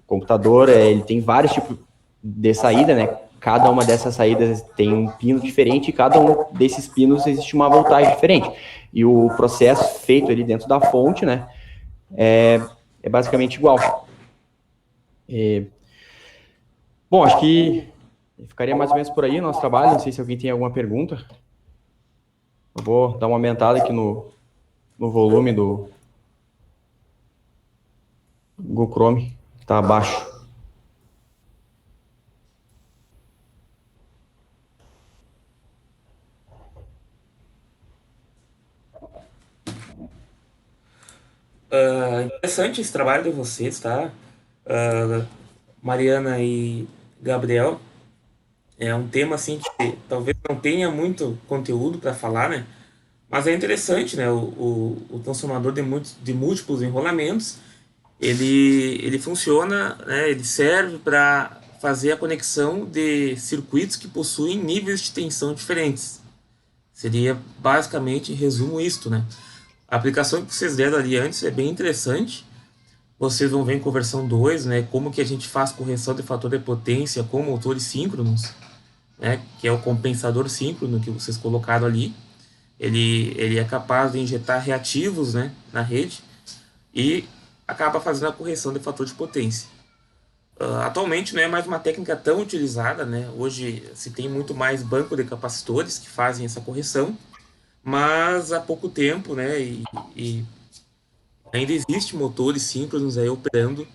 computador, ele tem vários tipos de saída, né? Cada uma dessas saídas tem um pino diferente e cada um desses pinos existe uma voltagem diferente. E o processo feito ali dentro da fonte, né, é basicamente igual. Bom, acho que ficaria mais ou menos por aí o nosso trabalho. Não sei se alguém tem alguma pergunta. Eu vou dar uma aumentada aqui no volume do Google Chrome, que está abaixo.
Interessante esse trabalho de vocês, tá? Mariana e Gabriel. É um tema assim que talvez não tenha muito conteúdo para falar, né? Mas é interessante, né? O transformador de múltiplos enrolamentos, ele funciona, né? Ele serve para fazer a conexão de circuitos que possuem níveis de tensão diferentes. Seria basicamente, em resumo, isto, né? A aplicação que vocês deram ali antes é bem interessante. Vocês vão ver em conversão 2, né, como que a gente faz correção de fator de potência com motores síncronos, né, que é o compensador síncrono que vocês colocaram ali. Ele é capaz de injetar reativos, né, na rede e acaba fazendo a correção de fator de potência. Atualmente não é mais uma técnica tão utilizada, né? Hoje se tem muito mais banco de capacitores que fazem essa correção, mas há pouco tempo, né? E ainda existe motores síncronos aí operando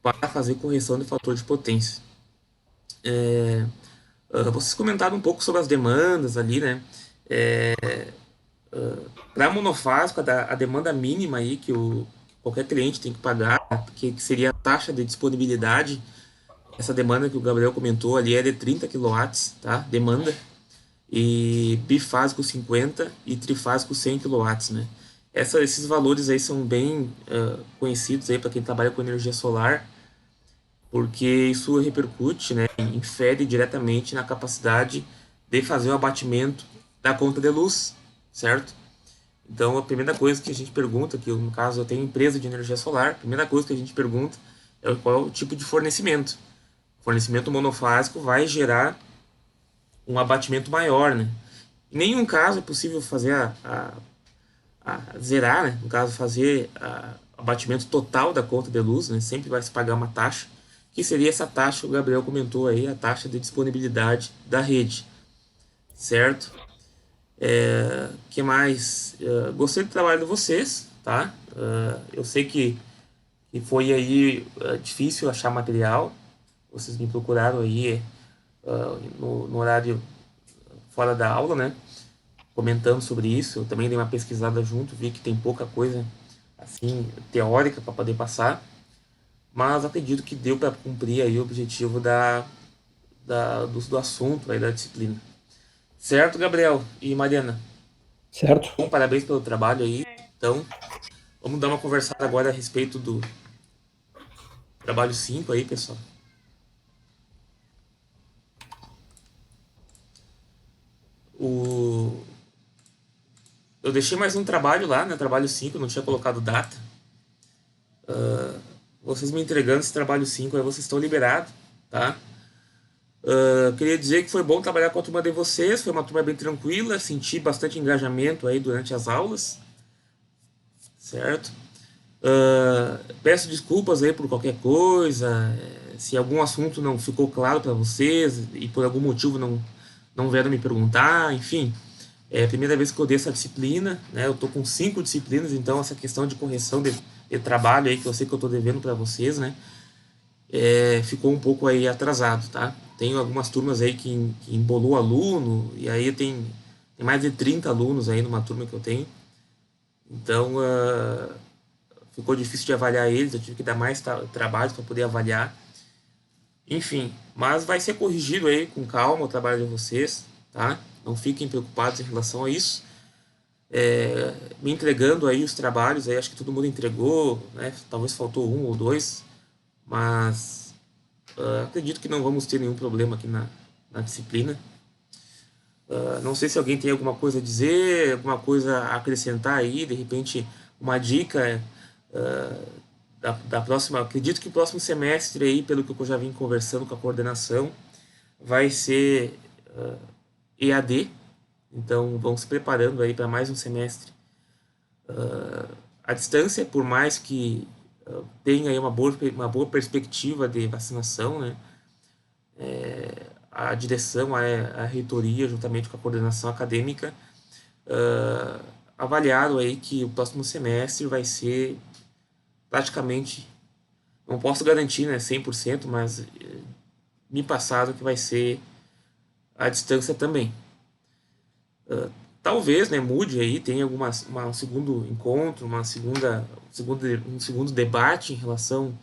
para fazer correção de fator de potência. Vocês comentaram um pouco sobre as demandas ali, né? Para monofásico, a demanda mínima aí que qualquer cliente tem que pagar, que seria a taxa de disponibilidade, essa demanda que o Gabriel comentou ali é de 30 kW, tá? Demanda. E bifásico 50 e trifásico 100 kW, né? Esses valores aí são bem conhecidos aí para quem trabalha com energia solar, porque isso repercute, né, infere diretamente na capacidade de fazer o abatimento da conta de luz, certo? Então, a primeira coisa que a gente pergunta, que no caso eu tenho empresa de energia solar, a primeira coisa que a gente pergunta é qual é o tipo de fornecimento. O fornecimento monofásico vai gerar um abatimento maior, né? Em nenhum caso é possível fazer a zerar, né? No caso, fazer abatimento total da conta de luz, né? Sempre vai se pagar uma taxa, que seria essa taxa que o Gabriel comentou aí, a taxa de disponibilidade da rede, certo? Que mais? Gostei do trabalho de vocês, tá? Eu sei que foi aí difícil achar material, vocês me procuraram aí no horário fora da aula, né? Comentando sobre isso, eu também dei uma pesquisada junto, vi que tem pouca coisa assim teórica para poder passar, mas acredito que deu para cumprir aí o objetivo do assunto aí da disciplina. Certo, Gabriel e Mariana?
Certo?
Bom, parabéns pelo trabalho aí. Então, vamos dar uma conversada agora a respeito do trabalho 5 aí, pessoal. Eu deixei mais um trabalho lá, né? Trabalho 5, não tinha colocado data. Vocês me entregando esse trabalho 5 aí, vocês estão liberados, tá? Queria dizer que foi bom trabalhar com a turma de vocês, foi uma turma bem tranquila, senti bastante engajamento aí durante as aulas, certo? Peço desculpas aí por qualquer coisa, se algum assunto não ficou claro para vocês e por algum motivo não vieram me perguntar, enfim. É a primeira vez que eu dei essa disciplina, né? Eu tô com 5 disciplinas, então essa questão de correção de trabalho aí, que eu sei que eu tô devendo para vocês, né? Ficou um pouco aí atrasado, tá? Tem algumas turmas aí que embolou aluno, e aí tem mais de 30 alunos aí numa turma que eu tenho. Então, ficou difícil de avaliar eles, eu tive que dar mais trabalho para poder avaliar. Enfim, mas vai ser corrigido aí com calma o trabalho de vocês, tá? Não fiquem preocupados em relação a isso. Me entregando aí os trabalhos, aí acho que todo mundo entregou, né? Talvez faltou um ou dois, mas acredito que não vamos ter nenhum problema aqui na disciplina. Não sei se alguém tem alguma coisa a dizer, alguma coisa a acrescentar aí, de repente uma dica da próxima. Acredito que o próximo semestre aí, pelo que eu já vim conversando com a coordenação, vai ser EAD, então vão se preparando aí para mais um semestre à distância, por mais que tenha aí uma boa perspectiva de vacinação, né? A direção, a reitoria, juntamente com a coordenação acadêmica, avaliaram aí que o próximo semestre vai ser praticamente, não posso garantir, né, 100%, mas me passaram que vai ser à distância também. Talvez, né, mude aí, tenha um segundo encontro, um segundo debate em relação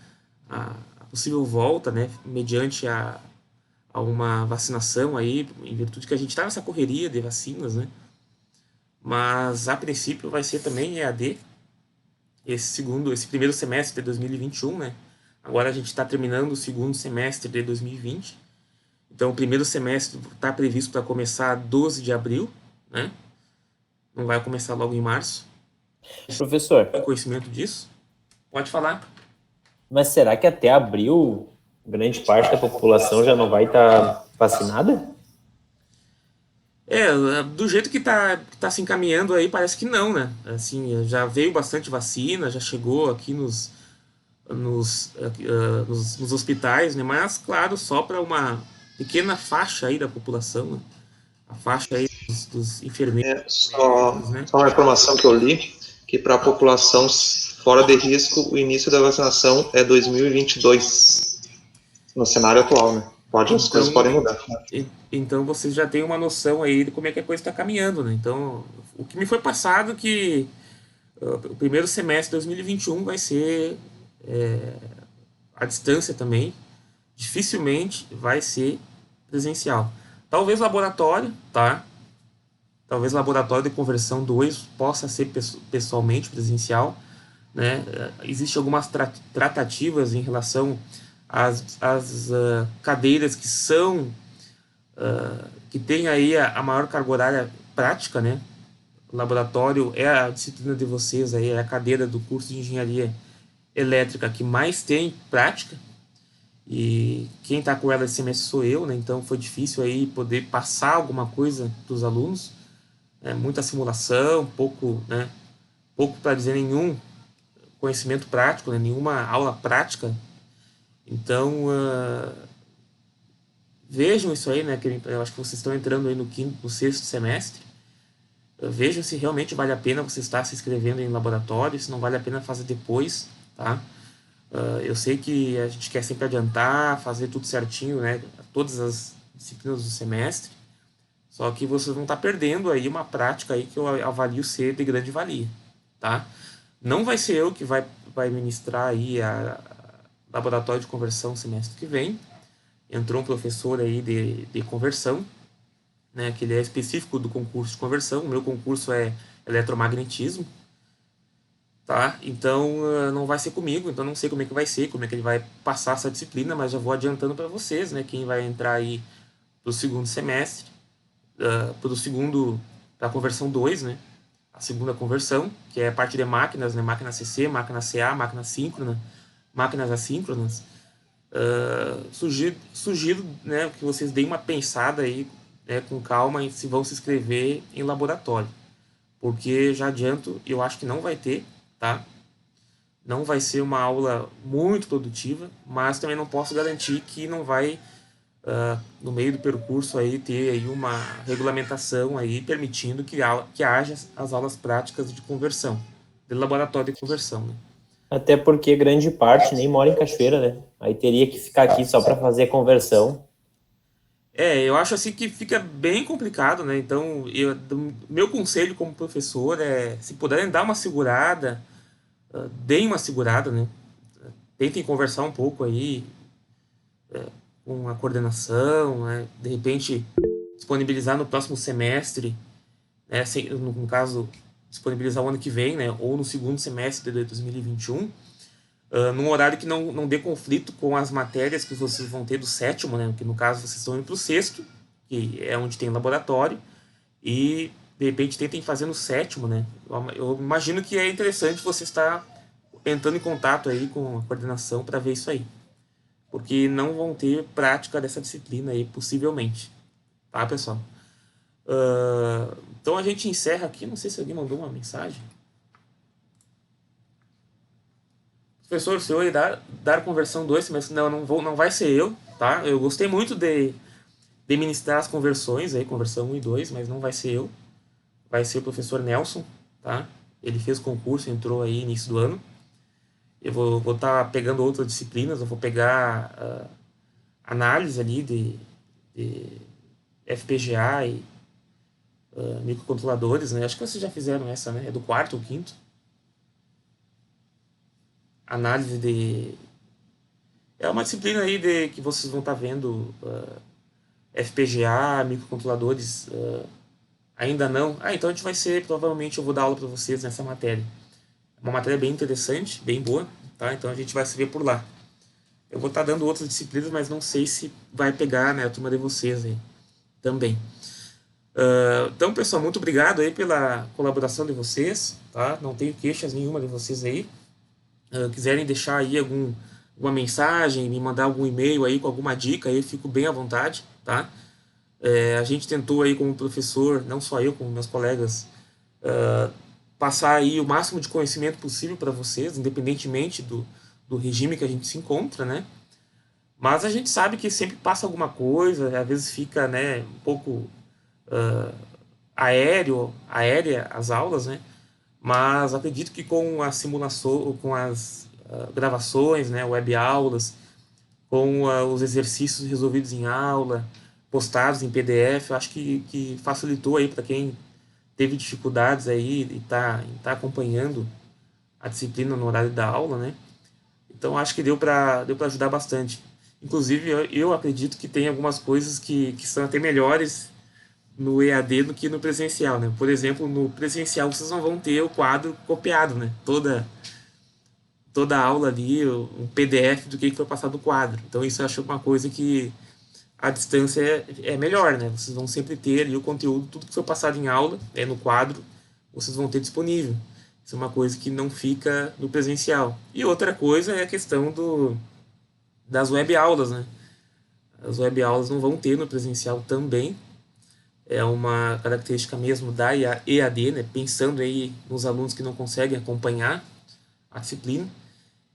à possível volta, né, mediante a uma vacinação aí, em virtude que a gente está nessa correria de vacinas, né? Mas a princípio vai ser também EAD esse primeiro semestre de 2021, né? Agora a gente está terminando o segundo semestre de 2020. Então o primeiro semestre está previsto para começar 12 de abril, né? Não vai começar logo em março.
Professor,
Tem conhecimento disso? Pode falar.
mas será que até abril grande parte da população já não vai estar vacinada?
Do jeito que tá se encaminhando aí, parece que não, né? Assim, já veio bastante vacina, já chegou aqui nos hospitais, né? Mas, claro, só para uma pequena faixa aí da população, né? A faixa aí dos enfermeiros, né?
Só uma informação que eu li, que para a população fora de risco, o início da vacinação é 2022, no cenário atual, né? As coisas podem mudar.
Então vocês já têm uma noção aí de como é que a coisa está caminhando, né? Então, o que me foi passado é que o primeiro semestre de 2021 vai ser à distância também. Dificilmente vai ser presencial. Talvez laboratório, tá? Talvez laboratório de conversão 2 possa ser pessoalmente presencial, né? Existem algumas tratativas em relação às cadeiras que são que tem aí a maior carga horária prática, né? O laboratório é a disciplina de vocês aí, é a cadeira do curso de engenharia elétrica que mais tem prática, e quem está com ela esse semestre sou eu, né? Então foi difícil aí poder passar alguma coisa para os alunos, muita simulação, pouco para dizer nenhum conhecimento prático, né? Nenhuma aula prática. Então vejam isso aí, né? Que eu acho que vocês estão entrando aí no sexto semestre. Vejam se realmente vale a pena você estar se inscrevendo em laboratório, se não vale a pena fazer depois, tá? Eu sei que a gente quer sempre adiantar, fazer tudo certinho, né? Todas as disciplinas do semestre. Só que vocês vão estar perdendo aí uma prática aí que eu avalio ser de grande valia, tá? Não vai ser eu que vai ministrar aí a laboratório de conversão semestre que vem. Entrou um professor aí de conversão, né? Que ele é específico do concurso de conversão. O meu concurso é eletromagnetismo. Tá? Então não vai ser comigo, então não sei como é que vai ser, como é que ele vai passar essa disciplina, mas já vou adiantando para vocês, né? Quem vai entrar aí para o segundo semestre, para a conversão 2, né? A segunda conversão, que é a parte de máquinas, né? Máquina CC, máquina CA, máquina síncrona, máquinas assíncronas. Sugiro, né, que vocês deem uma pensada aí, né, com calma em se vão se inscrever em laboratório, porque já adianto, eu acho que não vai ter, tá? Não vai ser uma aula muito produtiva, mas também não posso garantir que não vai, no meio do percurso aí, ter aí uma regulamentação aí permitindo que haja as aulas práticas de conversão, de laboratório de conversão, né?
Até porque grande parte nem mora em Cachoeira, né? Aí teria que ficar aqui só para fazer conversão.
Eu acho assim que fica bem complicado, né? Então, meu conselho como professor é, se puderem dar uma segurada, deem uma segurada, né? Tentem conversar um pouco aí com a coordenação, né? De repente disponibilizar no próximo semestre, né? No caso, disponibilizar o ano que vem, né? Ou no segundo semestre de 2021, num horário que não dê conflito com as matérias que vocês vão ter do sétimo, né? Que no caso vocês estão indo para o sexto, que é onde tem laboratório, e de repente tentem fazer no sétimo, né? Eu imagino que é interessante você estar entrando em contato aí com a coordenação para ver isso aí, porque não vão ter prática dessa disciplina aí, possivelmente, tá, pessoal? Então a gente encerra aqui, não sei se alguém mandou uma mensagem. Professor, o senhor irá dar conversão 2, mas não vai ser eu, tá? Eu gostei muito de ministrar as conversões, aí, conversão 1 e 2, mas não vai ser eu. Vai ser o professor Nelson, tá? Ele fez o concurso, entrou aí início do ano. Eu vou estar pegando outras disciplinas, eu vou pegar análise ali de FPGA e microcontroladores, né? Acho que vocês já fizeram essa, né? É do quarto ou quinto. Análise de... É uma disciplina aí que vocês vão estar vendo FPGA, microcontroladores, ainda não. Então a gente vai ser, provavelmente eu vou dar aula para vocês nessa matéria. É uma matéria bem interessante, bem boa, tá? Então a gente vai se ver por lá. Eu vou estar dando outras disciplinas, mas não sei se vai pegar, né, a turma de vocês aí também. Então, pessoal, muito obrigado aí pela colaboração de vocês, tá? Não tenho queixas nenhuma de vocês aí. Quiserem deixar aí alguma mensagem, me mandar algum e-mail aí com alguma dica, aí eu fico bem à vontade, tá? A gente tentou aí como professor, não só eu, como meus colegas, passar aí o máximo de conhecimento possível para vocês, independentemente do do regime que a gente se encontra, né? Mas a gente sabe que sempre passa alguma coisa, às vezes fica, né, um pouco aérea as aulas, né? Mas acredito que com a simulação, com as gravações, né, web aulas, com os exercícios resolvidos em aula, postados em PDF, eu acho que facilitou aí para quem teve dificuldades aí e tá acompanhando a disciplina no horário da aula, né? Então acho que deu para ajudar bastante. Inclusive eu acredito que tem algumas coisas que são até melhores no EAD do que no presencial, né? Por exemplo, no presencial vocês não vão ter o quadro copiado, né? Toda a aula ali, um PDF do que foi passado no quadro. Então isso eu acho uma coisa que a distância é melhor, né? Vocês vão sempre ter ali o conteúdo, tudo que foi passado em aula, no quadro, vocês vão ter disponível. Isso é uma coisa que não fica no presencial. E outra coisa é a questão das web aulas, né? As web aulas não vão ter no presencial também. É uma característica mesmo da EAD, né? Pensando aí nos alunos que não conseguem acompanhar a disciplina.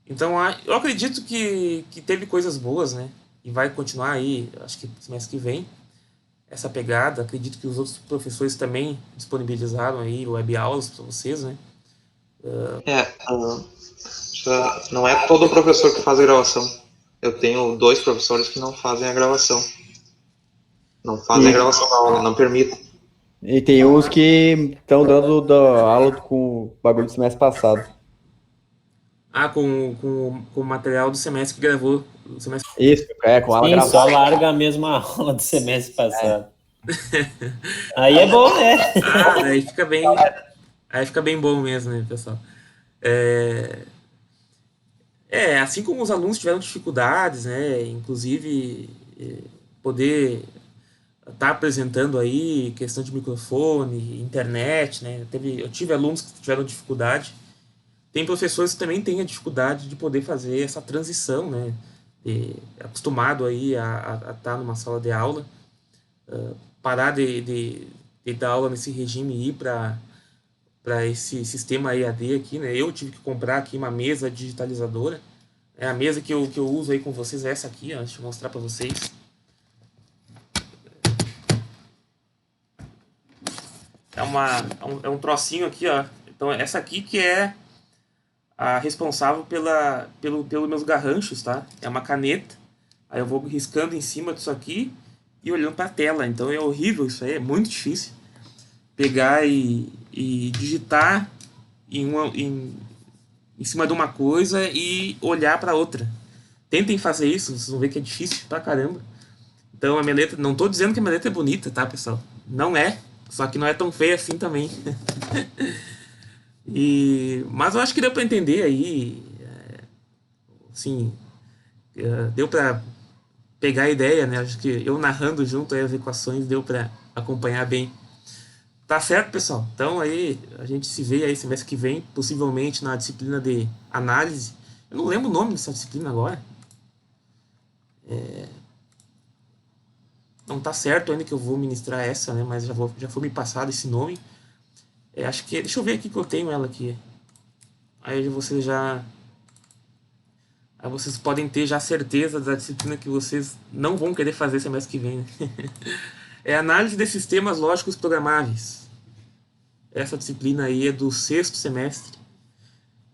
Então, eu acredito que teve coisas boas, né? E vai continuar aí, acho que semestre que vem, essa pegada. Acredito que os outros professores também disponibilizaram aí web aulas para vocês, né?
Não é todo professor que faz a gravação. Eu tenho 2 professores que não fazem a gravação. Não fazem a gravação da aula, não permitem.
E tem uns que estão dando aula com o bagulho do semestre passado.
Com o material do semestre que gravou. Do semestre...
Isso, com aula
Sim,
gravada.
só larga a mesma aula do semestre passado. Aí é bom, né?
Aí fica bem bom mesmo, né, pessoal? Assim como os alunos tiveram dificuldades, né, inclusive poder estar apresentando aí questão de microfone, internet, né, eu tive alunos que tiveram dificuldade, tem professores que também têm a dificuldade de poder fazer essa transição, né, acostumado aí a estar numa sala de aula, parar de dar aula nesse regime e ir para esse sistema EAD aqui, né? Eu tive que comprar aqui uma mesa digitalizadora. A mesa que eu uso aí com vocês é essa aqui, ó. Deixa eu mostrar para vocês. É um trocinho aqui, ó. Então essa aqui que é a responsável pelos meus garranchos, tá? É uma caneta. Aí eu vou riscando em cima disso aqui e olhando para a tela. Então é horrível isso aí, é muito difícil pegar e digitar em cima de uma coisa e olhar para outra. Tentem fazer isso, vocês vão ver que é difícil pra caramba. Então a minha letra, não tô dizendo que a minha letra é bonita, tá, pessoal? Não é, só que não é tão feia assim também. Mas eu acho que deu para entender aí, assim, deu para pegar a ideia, né? Acho que eu narrando junto aí as equações deu para acompanhar bem. Tá certo, pessoal? Então aí a gente se vê aí semestre que vem, possivelmente na disciplina de análise. Eu não lembro o nome dessa disciplina agora. Não tá certo ainda que eu vou ministrar essa, né? Mas já foi me passado esse nome. Acho que... Deixa eu ver aqui que eu tenho ela aqui. Aí vocês podem ter já certeza da disciplina que vocês não vão querer fazer semestre que vem, né? É análise de sistemas lógicos programáveis. Essa disciplina aí é do 6º semestre.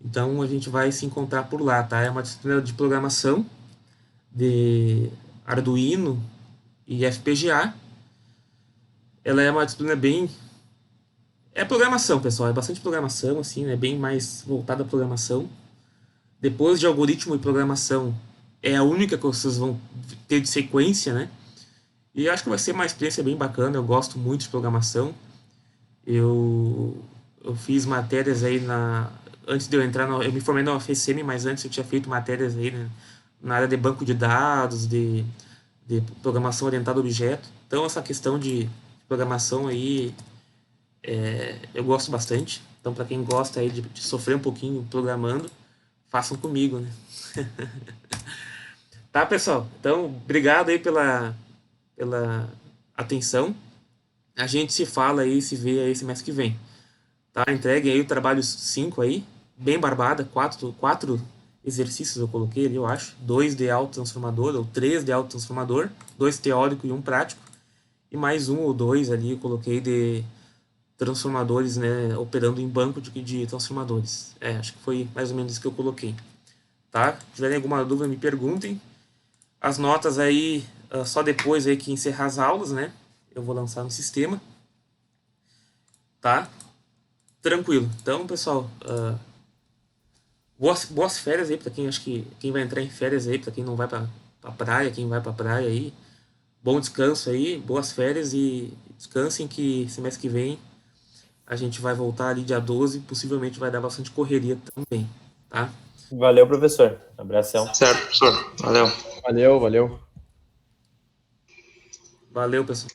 Então a gente vai se encontrar por lá, tá? É uma disciplina de programação de Arduino e FPGA. Ela é uma disciplina bem... É programação, pessoal. É bastante programação, assim, né? Bem mais voltada à programação. Depois de algoritmo e programação, é a única que vocês vão ter de sequência, né? E acho que vai ser uma experiência bem bacana. Eu gosto muito de programação. Eu fiz matérias aí antes de eu entrar, eu me formei na UFSM, mas antes eu tinha feito matérias aí, né, na área de banco de dados, de programação orientada a objeto. Então essa questão de programação aí, eu gosto bastante. Então para quem gosta aí de sofrer um pouquinho programando, façam comigo, né? Tá, pessoal? Então, obrigado aí pela atenção. A gente se fala aí, se vê aí semestre que vem. Tá? Entregue aí o trabalho 5 aí, bem barbada, 4 exercícios eu coloquei ali, eu acho. 2 de autotransformador, ou 3 de autotransformador, 2 teórico e 1 prático. E mais 1 ou 2 ali eu coloquei de transformadores, né, operando em banco de transformadores. Acho que foi mais ou menos isso que eu coloquei. Tá? Se tiverem alguma dúvida, me perguntem. As notas aí, só depois aí que encerrar as aulas, né? Eu vou lançar no sistema. Tá? Tranquilo. Então, pessoal, boas férias aí para quem acho que quem vai entrar em férias aí, para quem não vai para praia, quem vai para praia aí. Bom descanso aí, boas férias e descansem que semestre que vem a gente vai voltar ali dia 12, possivelmente vai dar bastante correria também, tá?
Valeu, professor. Abração.
Certo, professor. Valeu.
Valeu, valeu.
Valeu, pessoal.